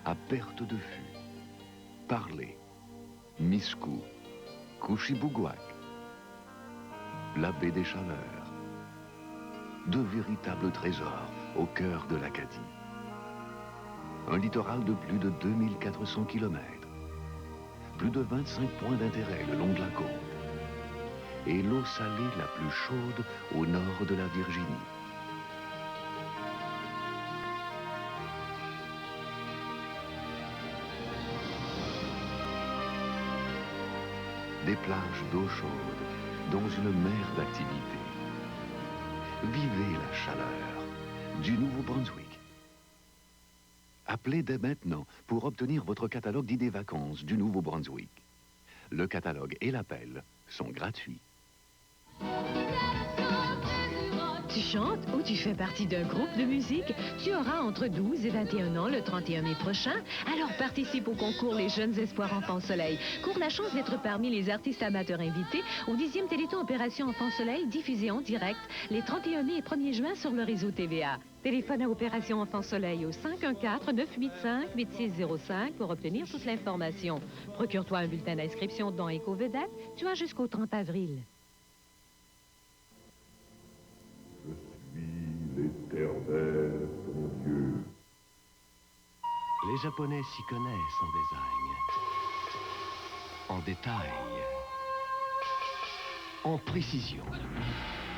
À perte de vue. Parler, Miscou, Couchibouguac, la baie des Chaleurs. De véritables trésors au cœur de l'Acadie. Un littoral de plus de 2400 km. Plus de 25 points d'intérêt le long de la côte. Et l'eau salée la plus chaude au nord de la Virginie. Des plages d'eau chaude dans une mer d'activité. Vivez la chaleur du Nouveau-Brunswick. Appelez dès maintenant pour obtenir votre catalogue d'idées vacances du Nouveau-Brunswick. Le catalogue et l'appel sont gratuits. Tu chantes ou tu fais partie d'un groupe de musique? Tu auras entre 12 et 21 ans le 31 mai prochain. Alors participe au concours Les Jeunes Espoirs Enfants Soleil. Cours la chance d'être parmi les artistes amateurs invités au 10e Téléthon Opération Enfants Soleil diffusé en direct les 31 mai et 1er juin sur le réseau TVA. Téléphone à Opération Enfants Soleil au 514-985-8605 pour obtenir toute l'information. Procure-toi un bulletin d'inscription dans Éco-Vedette. Tu as jusqu'au 30 avril. L'éternel, ton Dieu. Les Japonais s'y connaissent en design, en détail, en précision.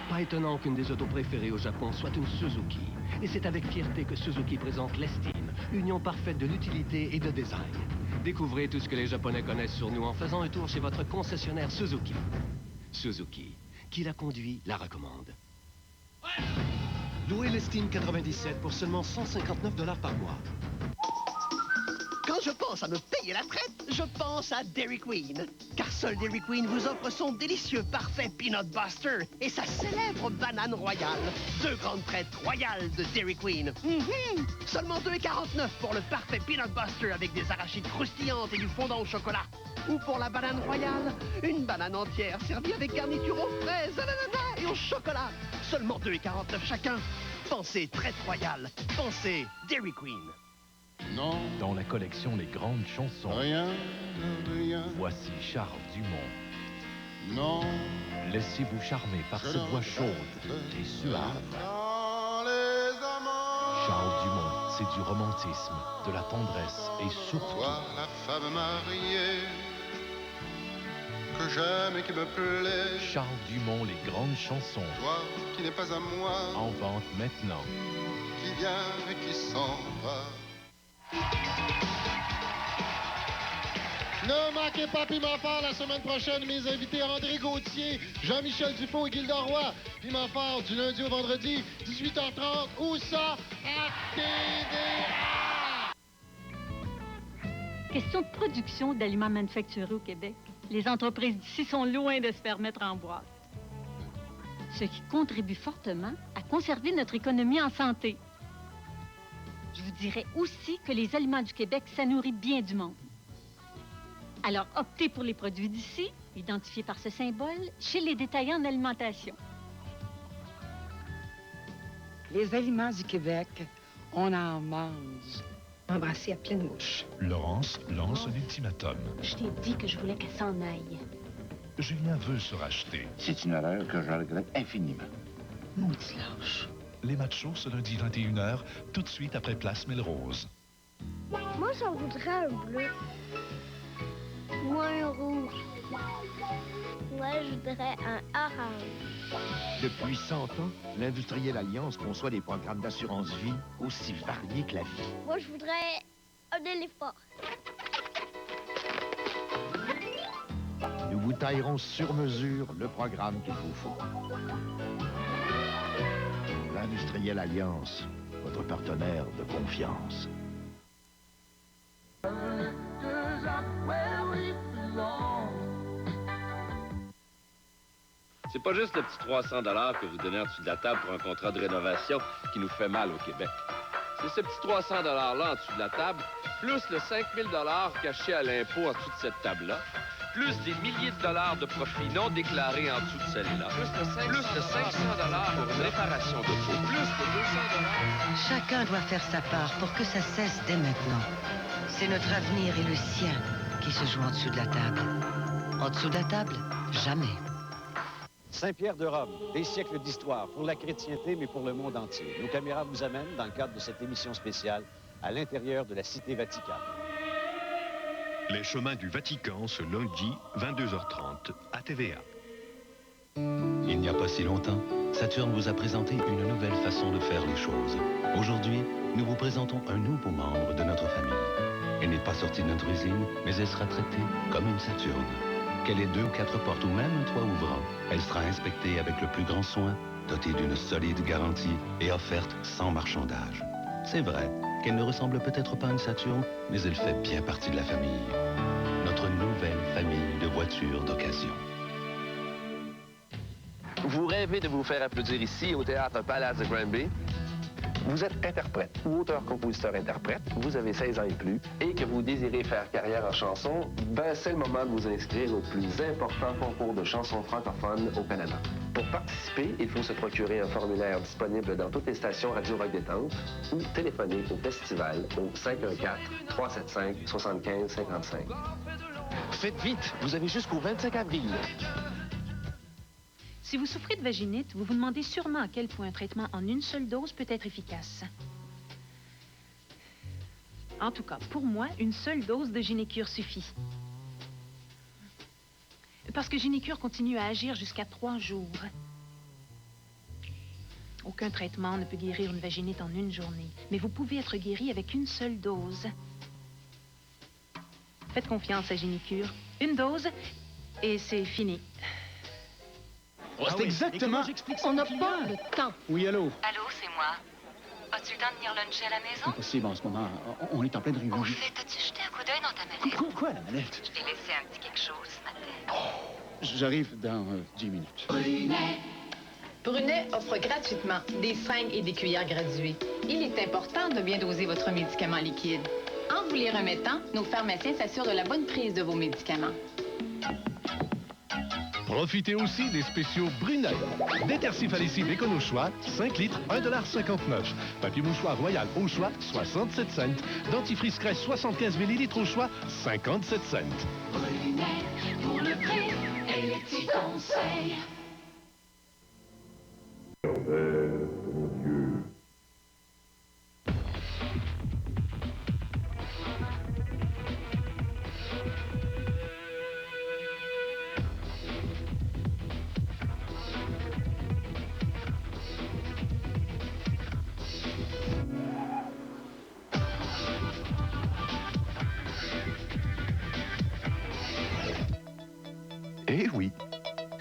Pas étonnant qu'une des autos préférées au Japon soit une Suzuki. Et c'est avec fierté que Suzuki présente l'Estime, union parfaite de l'utilité et de design. Découvrez tout ce que les Japonais connaissent sur nous en faisant un tour chez votre concessionnaire Suzuki. Suzuki, qui la conduit, la recommande. Louez l'Estime 97 pour seulement 159 $ par mois. Quand je pense à me payer la traite, je pense à Dairy Queen. Car seul Dairy Queen vous offre son délicieux parfait Peanut Buster et sa célèbre banane royale. 2 grandes traites royales de Dairy Queen. Seulement 2,49 pour le parfait Peanut Buster avec des arachides croustillantes et du fondant au chocolat. Ou pour la banane royale, une banane entière servie avec garniture aux fraises, à l'ananas et au chocolat. Seulement 2,49 chacun. Pensez traite royale. Pensez Dairy Queen. Non. Dans la collection Les Grandes Chansons. Rien, rien. Voici Charles Dumont. Non. Laissez-vous charmer par cette voix chaude et suave. Charles Dumont, c'est du romantisme, de la tendresse et surtout... Toi, la femme mariée que j'aime et qui me plaît. Charles Dumont, Les Grandes Chansons. Toi qui n'es pas à moi. En vente maintenant. Qui vient et qui s'en va. Ne manquez pas Piment Fort la semaine prochaine. Mes invités André Gauthier, Jean-Michel Dufault et Gilda Roy. Piment Fort du lundi au vendredi, 18h30. Où ça? À TVA! Question de production d'aliments manufacturés au Québec. Les entreprises d'ici sont loin de se faire mettre en boîte. Ce qui contribue fortement à conserver notre économie en santé. Je vous dirais aussi que les aliments du Québec, ça nourrit bien du monde. Alors, optez pour les produits d'ici, identifiés par ce symbole, chez les détaillants en alimentation. Les aliments du Québec, on en mange. Embrassé à pleine bouche. Laurence lance un ultimatum. Je t'ai dit que je voulais qu'elle s'en aille. Julien veut se racheter. C'est une erreur que je regrette infiniment. Maudit lâche. Les machos ce lundi 21h, tout de suite après Place Melrose. Moi, j'en voudrais un bleu. Ou un rouge. Moi, je voudrais un orange. Depuis 100 ans, l'Industriel Alliance conçoit des programmes d'assurance vie aussi variés que la vie. Moi, je voudrais un éléphant. Nous vous taillerons sur mesure le programme qu'il vous faut. L'Industriel Alliance, votre partenaire de confiance. C'est pas juste le petit 300 $ que vous donnez en dessous de la table pour un contrat de rénovation qui nous fait mal au Québec. C'est ce petit 300 $ là en dessous de la table, plus le 5 000 $ caché à l'impôt en dessous de cette table-là, plus des milliers de dollars de profits non déclarés en dessous de celle-là, plus le 500 $ pour une réparation d'auto, plus de 200 $. Chacun doit faire sa part pour que ça cesse dès maintenant. C'est notre avenir et le sien qui se jouent en dessous de la table. En dessous de la table, jamais. Saint-Pierre de Rome, des siècles d'histoire pour la chrétienté, mais pour le monde entier. Nos caméras vous amènent, dans le cadre de cette émission spéciale, à l'intérieur de la Cité Vaticane. Les chemins du Vatican, ce lundi, 22h30, à TVA. Il n'y a pas si longtemps, Saturne vous a présenté une nouvelle façon de faire les choses. Aujourd'hui, nous vous présentons un nouveau membre de notre famille. Elle n'est pas sortie de notre usine, mais elle sera traitée comme une Saturne. Qu'elle ait 2 ou 4 portes ou même un toit ouvrant, elle sera inspectée avec le plus grand soin, dotée d'une solide garantie et offerte sans marchandage. C'est vrai qu'elle ne ressemble peut-être pas à une Saturne, mais elle fait bien partie de la famille. Notre nouvelle famille de voitures d'occasion. Vous rêvez de vous faire applaudir ici au Théâtre Palace de Granby? Vous êtes interprète ou auteur-compositeur-interprète, vous avez 16 ans et plus, et que vous désirez faire carrière en chanson, ben c'est le moment de vous inscrire au plus important concours de chansons francophones au Canada. Pour participer, il faut se procurer un formulaire disponible dans toutes les stations Radio Rock Détente ou téléphoner au festival au 514-375-7555. Faites vite, vous avez jusqu'au 25 avril. Si vous souffrez de vaginite, vous vous demandez sûrement à quel point un traitement en une seule dose peut être efficace. En tout cas, pour moi, une seule dose de Gynécure suffit. Parce que Gynécure continue à agir jusqu'à 3 jours. Aucun traitement ne peut guérir une vaginite en une journée, mais vous pouvez être guéri avec une seule dose. Faites confiance à Gynécure. Une dose, et c'est fini. Oh, c'est exactement... On n'a pas le temps. Oui, allô? Allô, c'est moi. As-tu le temps de venir luncher à la maison? Impossible en ce moment. On est en pleine réunion. Au fait, as-tu jeté un coup d'œil dans ta mallette? Quoi, la mallette? Je t'ai laissé un petit quelque chose ce matin. J'arrive dans 10 minutes. Brunet offre gratuitement des seringues et des cuillères graduées. Il est important de bien doser votre médicament liquide. En vous les remettant, nos pharmaciens s'assurent de la bonne prise de vos médicaments. Profitez aussi des spéciaux Brunet. Détersifalicide Écono-Choix, 5 litres, 1,59 $. Papier mouchoir royal au choix, 67 cents. Dentifrice Crest 75 ml au choix, 57 cents. Brunet, pour le prix et les petits conseils. Mon Dieu. Eh oui,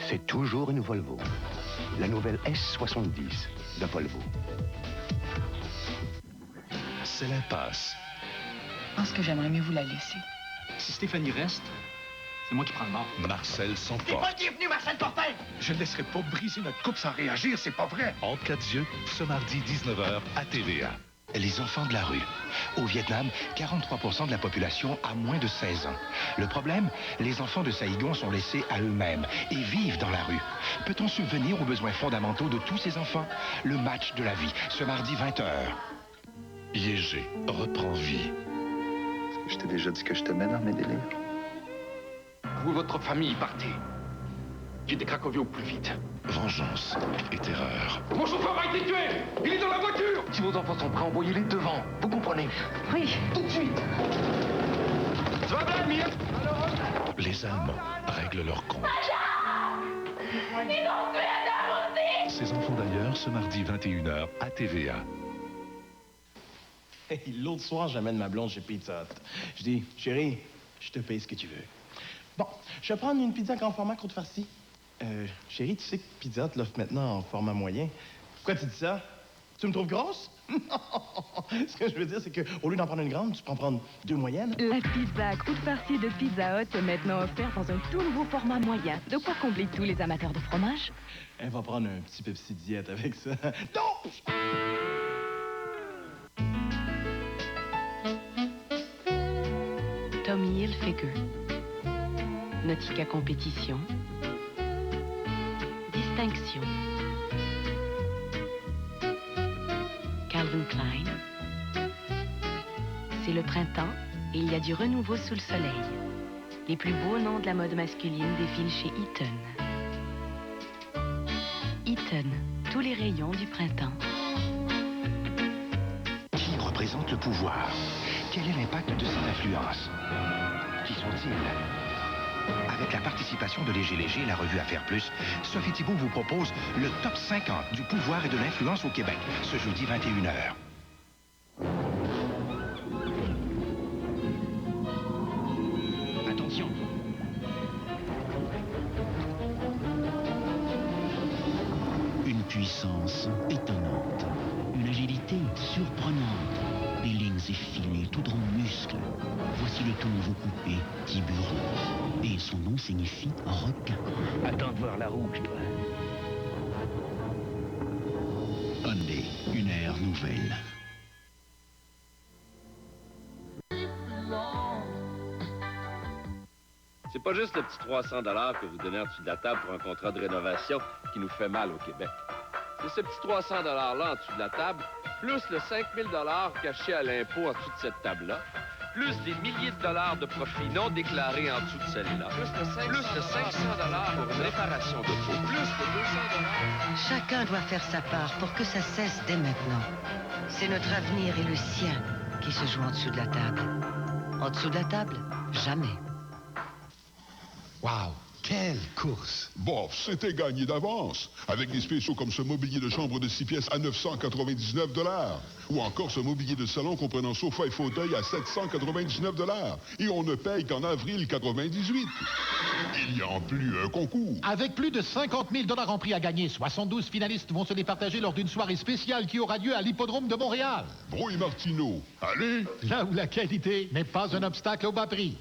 c'est toujours une Volvo. La nouvelle S70 de Volvo. C'est l'impasse. Je pense que j'aimerais mieux vous la laisser. Si Stéphanie reste, c'est moi qui prends le mort. Marcel T'es s'emporte. pas bienvenu, Marcel Fortin! Je ne laisserai pas briser notre couple sans réagir, c'est pas vrai. Entre quatre yeux, ce mardi 19h à TVA. Les enfants de la rue. Au Vietnam, 43% de la population a moins de 16 ans. Le problème, les enfants de Saïgon sont laissés à eux-mêmes et vivent dans la rue. Peut-on subvenir aux besoins fondamentaux de tous ces enfants? Le match de la vie, ce mardi 20h. Yégé reprend vie. Est-ce que je t'ai déjà dit que je t'aimais dans mes délires? Vous et votre famille, partez. J'ai des Cracovie au plus vite. Vengeance et terreur. Mon chauffeur a été tué! Il est dans la voiture! Si vos enfants sont prêts, envoyez-les devant. Vous comprenez? Oui. Tout de suite! Ça va, Vladimir? Les Allemands règlent leur compte. Ces enfants d'ailleurs, ce mardi 21h à TVA. Hey, l'autre soir, j'amène ma blonde chez Pizza Hut. Je dis, chérie, je te paye ce que tu veux. Bon, je vais prendre une pizza grand format croûte farcie. Chérie, tu sais que Pizza Hut l'offre maintenant en format moyen. Pourquoi tu dis ça? Tu me trouves grosse? Non! Ce que je veux dire, c'est qu'au lieu d'en prendre une grande, tu peux en prendre 2 moyennes. La pizza croûte farcie de Pizza Hut est maintenant offerte dans un tout nouveau format moyen. De quoi combler tous les amateurs de fromage? Elle va prendre un petit Pepsi diète avec ça. Non! Tommy Hilfiger. Nautica Compétition. Distinction. Calvin Klein. C'est le printemps et il y a du renouveau sous le soleil. Les plus beaux noms de la mode masculine défilent chez Eaton. Eaton, tous les rayons du printemps. Qui représente le pouvoir? Quel est l'impact de cette influence? Qui sont-ils? Avec la participation de Léger Léger et la revue Affaires Plus, Sophie Thibault vous propose le top 50 du pouvoir et de l'influence au Québec, ce jeudi 21h. Attention. Une puissance étonnante, une agilité surprenante, des lignes effilées, tout en muscles. Voici le tout nouveau coupé, Tiburon. Et son nom signifie requin. Attends de voir la rouge, toi. Hyundai, une ère nouvelle. C'est pas juste le petit 300 $ que vous donnez en dessous de la table pour un contrat de rénovation qui nous fait mal au Québec. C'est ce petit 300 $-là en dessous de la table, plus le 5 000 $ caché à l'impôt en dessous de cette table-là, plus des milliers de dollars de profits non déclarés en dessous de celle-là, plus le 500 $ pour une réparation d'auto, plus le 200 $. Chacun doit faire sa part pour que ça cesse dès maintenant. C'est notre avenir et le sien qui se jouent en dessous de la table. En dessous de la table, jamais. Wow! Quelle course! Bon, c'était gagné d'avance. Avec des spéciaux comme ce mobilier de chambre de 6 pièces à 999 $. Ou encore ce mobilier de salon comprenant sofa et fauteuil à 799 $. Et on ne paye qu'en avril 98. Il y a en plus un concours. Avec plus de 50 000 $ en prix à gagner, 72 finalistes vont se les partager lors d'une soirée spéciale qui aura lieu à l'hippodrome de Montréal. Brouille Martineau, allez! Là où la qualité n'est pas un obstacle au bas prix.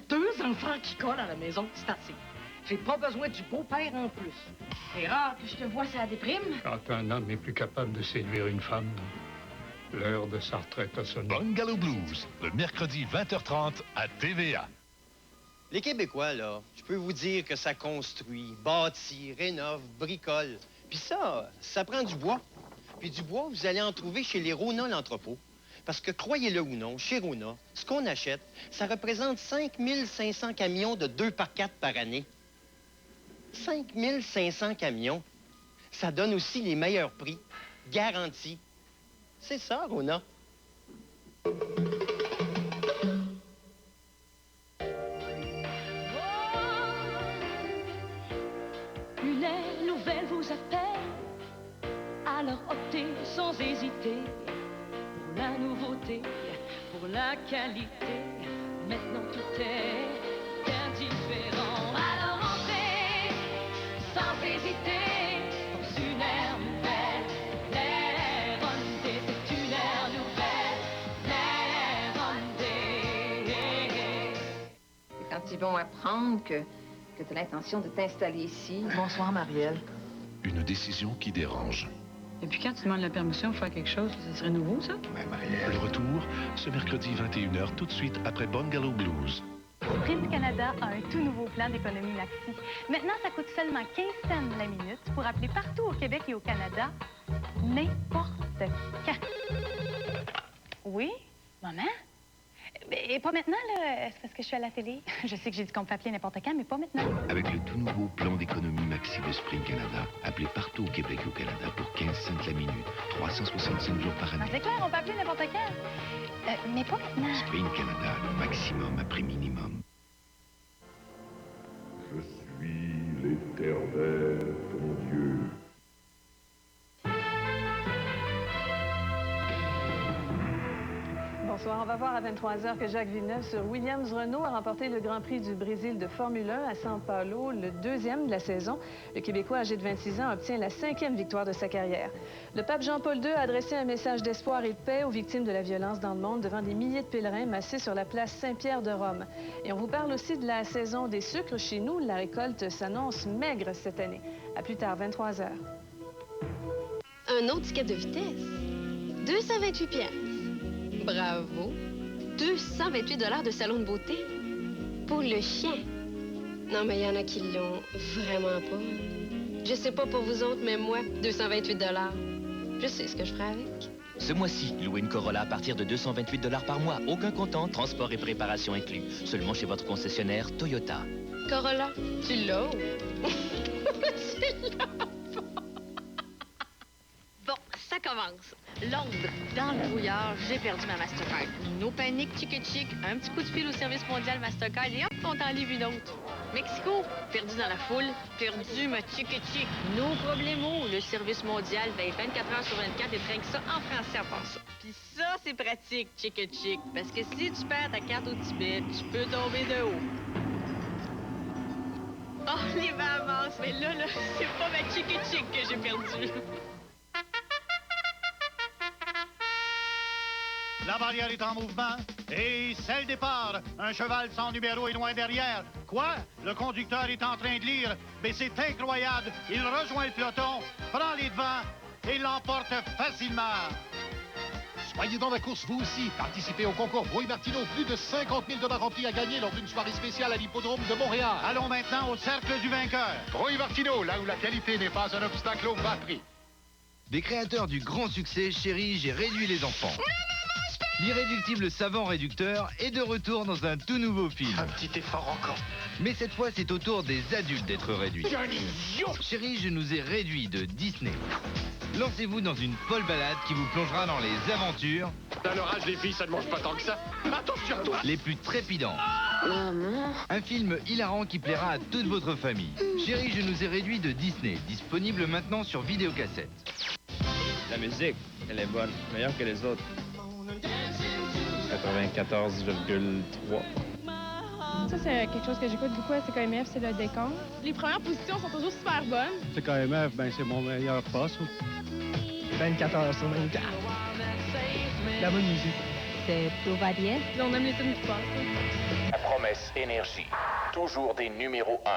2 enfants qui collent à la maison, c'est assez. J'ai pas besoin du beau-père en plus. C'est rare que je te vois ça déprime. Quand un homme est plus capable de séduire une femme, l'heure de sa retraite a sonné. Bungalow Blues, le mercredi 20h30 à TVA. Les Québécois, là, je peux vous dire que ça construit, bâtit, rénove, bricole. Puis ça prend du bois. Puis du bois, vous allez en trouver chez les Rona l'entrepôt. Parce que, croyez-le ou non, chez Rona, ce qu'on achète, ça représente 5 500 camions de 2x4 par année. 5 500 camions. Ça donne aussi les meilleurs prix, garantis. C'est ça, Rona. Une ère nouvelle vous appelle, alors optez sans hésiter. Pour la nouveauté, pour la qualité, maintenant tout est bien différent. Alors entrez sans hésiter dans une ère nouvelle. L'ère Hyundai, c'est une ère nouvelle. L'ère Hyundai. C'est quand ils vont apprendre que tu as l'intention de t'installer ici. Bonsoir, Marielle. Une décision qui dérange. Et puis quand tu demandes la permission pour faire quelque chose, ça serait nouveau, ça? Le retour, ce mercredi 21h, tout de suite après Bungalow Blues. Sprint Canada a un tout nouveau plan d'économie maxi. Maintenant, ça coûte seulement 15 cents la minute pour appeler partout au Québec et au Canada, n'importe quand. Oui? Maman? Et pas maintenant, là. C'est parce que je suis à la télé. Je sais que j'ai dit qu'on peut appeler n'importe quand, mais pas maintenant. Avec le tout nouveau plan d'économie maxi de Sprint Canada, appelez partout au Québec et au Canada pour 15 cents la minute, 365 jours par année. C'est clair, on peut appeler n'importe quand. Mais pas maintenant. Sprint Canada, maximum après minimum. Je suis l'Éternel, ton Dieu. Bonsoir. On va voir à 23h que Jacques Villeneuve sur Williams-Renault a remporté le Grand Prix du Brésil de Formule 1 à São Paulo, le 2e de la saison. Le Québécois âgé de 26 ans obtient la 5e victoire de sa carrière. Le pape Jean-Paul II a adressé un message d'espoir et de paix aux victimes de la violence dans le monde devant des milliers de pèlerins massés sur la place Saint-Pierre de Rome. Et on vous parle aussi de la saison des sucres chez nous. La récolte s'annonce maigre cette année. À plus tard, 23h. Un autre ticket de vitesse. 228 piastres. Bravo. 228 $ de salon de beauté. Pour le chien. Non, mais il y en a qui l'ont vraiment pas. Je sais pas pour vous autres, mais moi, 228 $. Je sais ce que je ferai avec. Ce mois-ci, louez une Corolla à partir de 228 $ par mois. Aucun comptant, transport et préparation inclus. Seulement chez votre concessionnaire Toyota. Corolla, tu l'as? Tu l'as? Bon, ça commence. Londres, dans le brouillard, j'ai perdu ma Mastercard. No panique, chic, un petit coup de fil au service mondial Mastercard et hop, on t'en livre une autre. Mexico, perdu dans la foule, perdu ma chic. No problemo, le service mondial veille 24 heures sur 24 et traîne ça en français à part ça. Puis ça, c'est pratique, chic, parce que si tu perds ta carte au Tibet, tu peux tomber de haut. Oh, les vents avancent, mais là, c'est pas ma chic que j'ai perdu. La barrière est en mouvement et c'est le départ. Un cheval sans numéro est loin derrière. Quoi? Le conducteur est en train de lire, mais c'est incroyable. Il rejoint le peloton, prend les devants et l'emporte facilement. Soyez dans la course, vous aussi. Participez au concours Brouille Martineau. Plus de 50 000 $ en prix à gagner lors d'une soirée spéciale à l'Hippodrome de Montréal. Allons maintenant au cercle du vainqueur. Brouille Martineau, là où la qualité n'est pas un obstacle au bas prix. Des créateurs du grand succès, Chérie, j'ai réduit les enfants. L'irréductible savant réducteur est de retour dans un tout nouveau film. Un petit effort encore. Mais cette fois, c'est au tour des adultes d'être réduits. T'es un idiot! Chérie, je nous ai réduits de Disney. Lancez-vous dans une folle balade qui vous plongera dans les aventures. Dans l'orage, les filles, ça ne mange pas tant que ça. Attention à toi! Les plus trépidantes. Maman. Un film hilarant qui plaira à toute votre famille. Chérie, je nous ai réduits de Disney. Disponible maintenant sur vidéocassette. La musique, elle est bonne, meilleure que les autres. 94,3. Ça, c'est quelque chose que j'écoute beaucoup à CKMF, c'est le décor. Les premières positions sont toujours super bonnes. CKMF, ben c'est mon meilleur poste. 24 heures sur 24. La bonne musique. C'est tout va bien. Là, on aime les tunes qui passent. La promesse énergie. Toujours des numéros 1.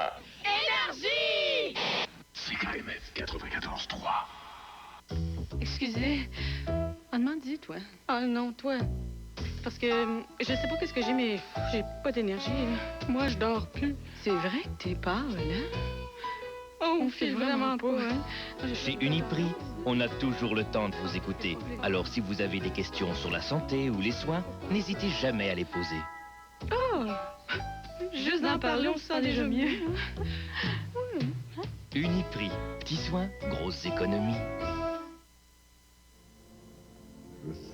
Énergie! CKMF 94.3. Excusez. On demande dit, toi. Ah non, toi. Parce que je sais pas qu'est-ce que j'ai, mais j'ai pas d'énergie. Moi, je dors plus. C'est vrai que t'es pâle, hein? Oh, on file vraiment pas, hein? Chez Uniprix, on a toujours le temps de vous écouter. Alors, si vous avez des questions sur la santé ou les soins, n'hésitez jamais à les poser. Oh! Juste d'en parler, on se sent déjà mieux. Uniprix. Petits soins, grosses économies. Je suis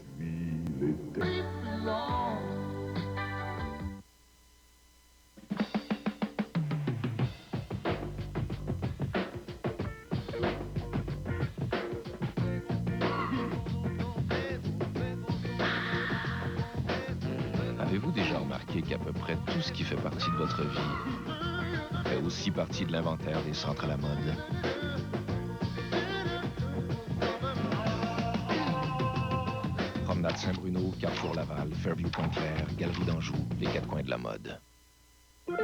l'été. Avez-vous déjà remarqué qu'à peu près tout ce qui fait partie de votre vie fait aussi partie de l'inventaire des centres à la mode? Promenade Saint-Bruno, Carrefour Laval, Fairview Pointe-Claire, Galerie d'Anjou, les quatre coins de la mode. Nous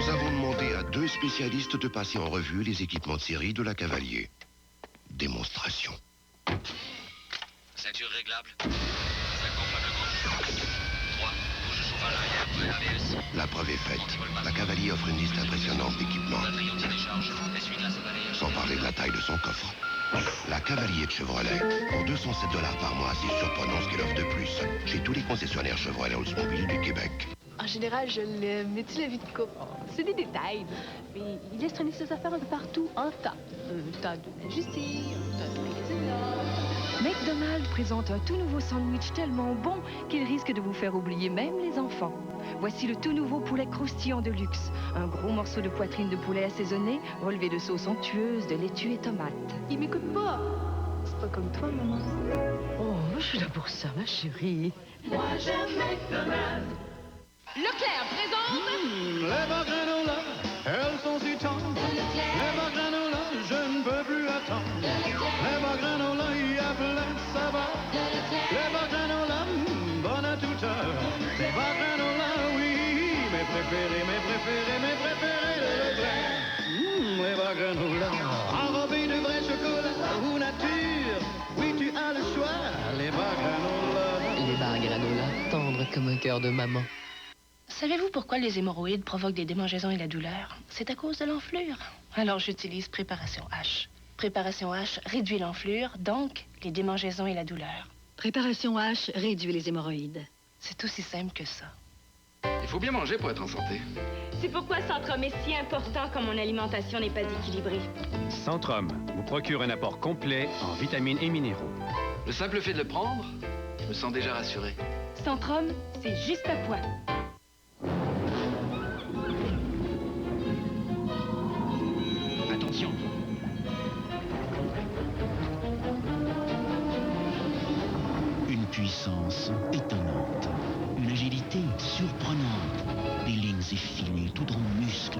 avons demandé à 2 spécialistes de passer en revue les équipements de série de la Cavalier. Démonstration. Ceinture réglable. 5 gonflables gauche. 3. Bouge de chauffage arrière. ABS. La preuve est faite. La Cavalier offre une liste impressionnante d'équipements. Batterie anti-décharge. Essuie-glace à balayeuse. Sans parler de la taille de son coffre. La Cavalier de Chevrolet. Pour 207 $ par mois, c'est surprenant ce qu'elle offre de plus. Chez tous les concessionnaires Chevrolet Oldsmobile du Québec. En général, je l'aime. Mais tu la vie de couple, c'est des détails. Mais il laisse traîner ses affaires un peu partout en tas. Un tas de justice, un tas de magasinage. McDonald's présente un tout nouveau sandwich tellement bon qu'il risque de vous faire oublier même les enfants. Voici le tout nouveau poulet croustillant de luxe. Un gros morceau de poitrine de poulet assaisonné, relevé de sauce onctueuse, de laitue et tomates. Il m'écoute pas. C'est pas comme toi, maman. Oh, je suis là pour ça, ma chérie. Moi, j'aime McDonald's. Leclerc présente... Les barres granola, elles sont si tendres. Les barres granola, je ne peux plus attendre. Les barres granola, il y a plein de saveurs. Les barres granola, bonne à toute heure. Les barres granola, oui, mes préférés, les Leclerc. Les barres granola, enrobés de vrai chocolat ou nature. Oui, tu as le choix, les barres granola. Les barres granola, tendres comme un cœur de maman. Savez-vous pourquoi les hémorroïdes provoquent des démangeaisons et la douleur? C'est à cause de l'enflure. Alors j'utilise Préparation H. Préparation H réduit l'enflure, donc les démangeaisons et la douleur. Préparation H réduit les hémorroïdes. C'est aussi simple que ça. Il faut bien manger pour être en santé. C'est pourquoi Centrum est si important quand mon alimentation n'est pas équilibrée. Centrum vous procure un apport complet en vitamines et minéraux. Le simple fait de le prendre, je me sens déjà rassuré. Centrum, c'est juste à point. Attention. Une puissance étonnante. Une agilité surprenante. Des lignes effilées, tout en muscles.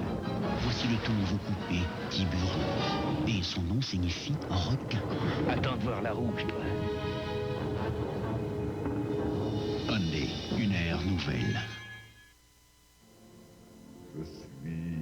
Voici le tout nouveau coupé, Tiburon. Et son nom signifie requin. Attends de voir la rouge, toi. Hyundai, une ère nouvelle. suis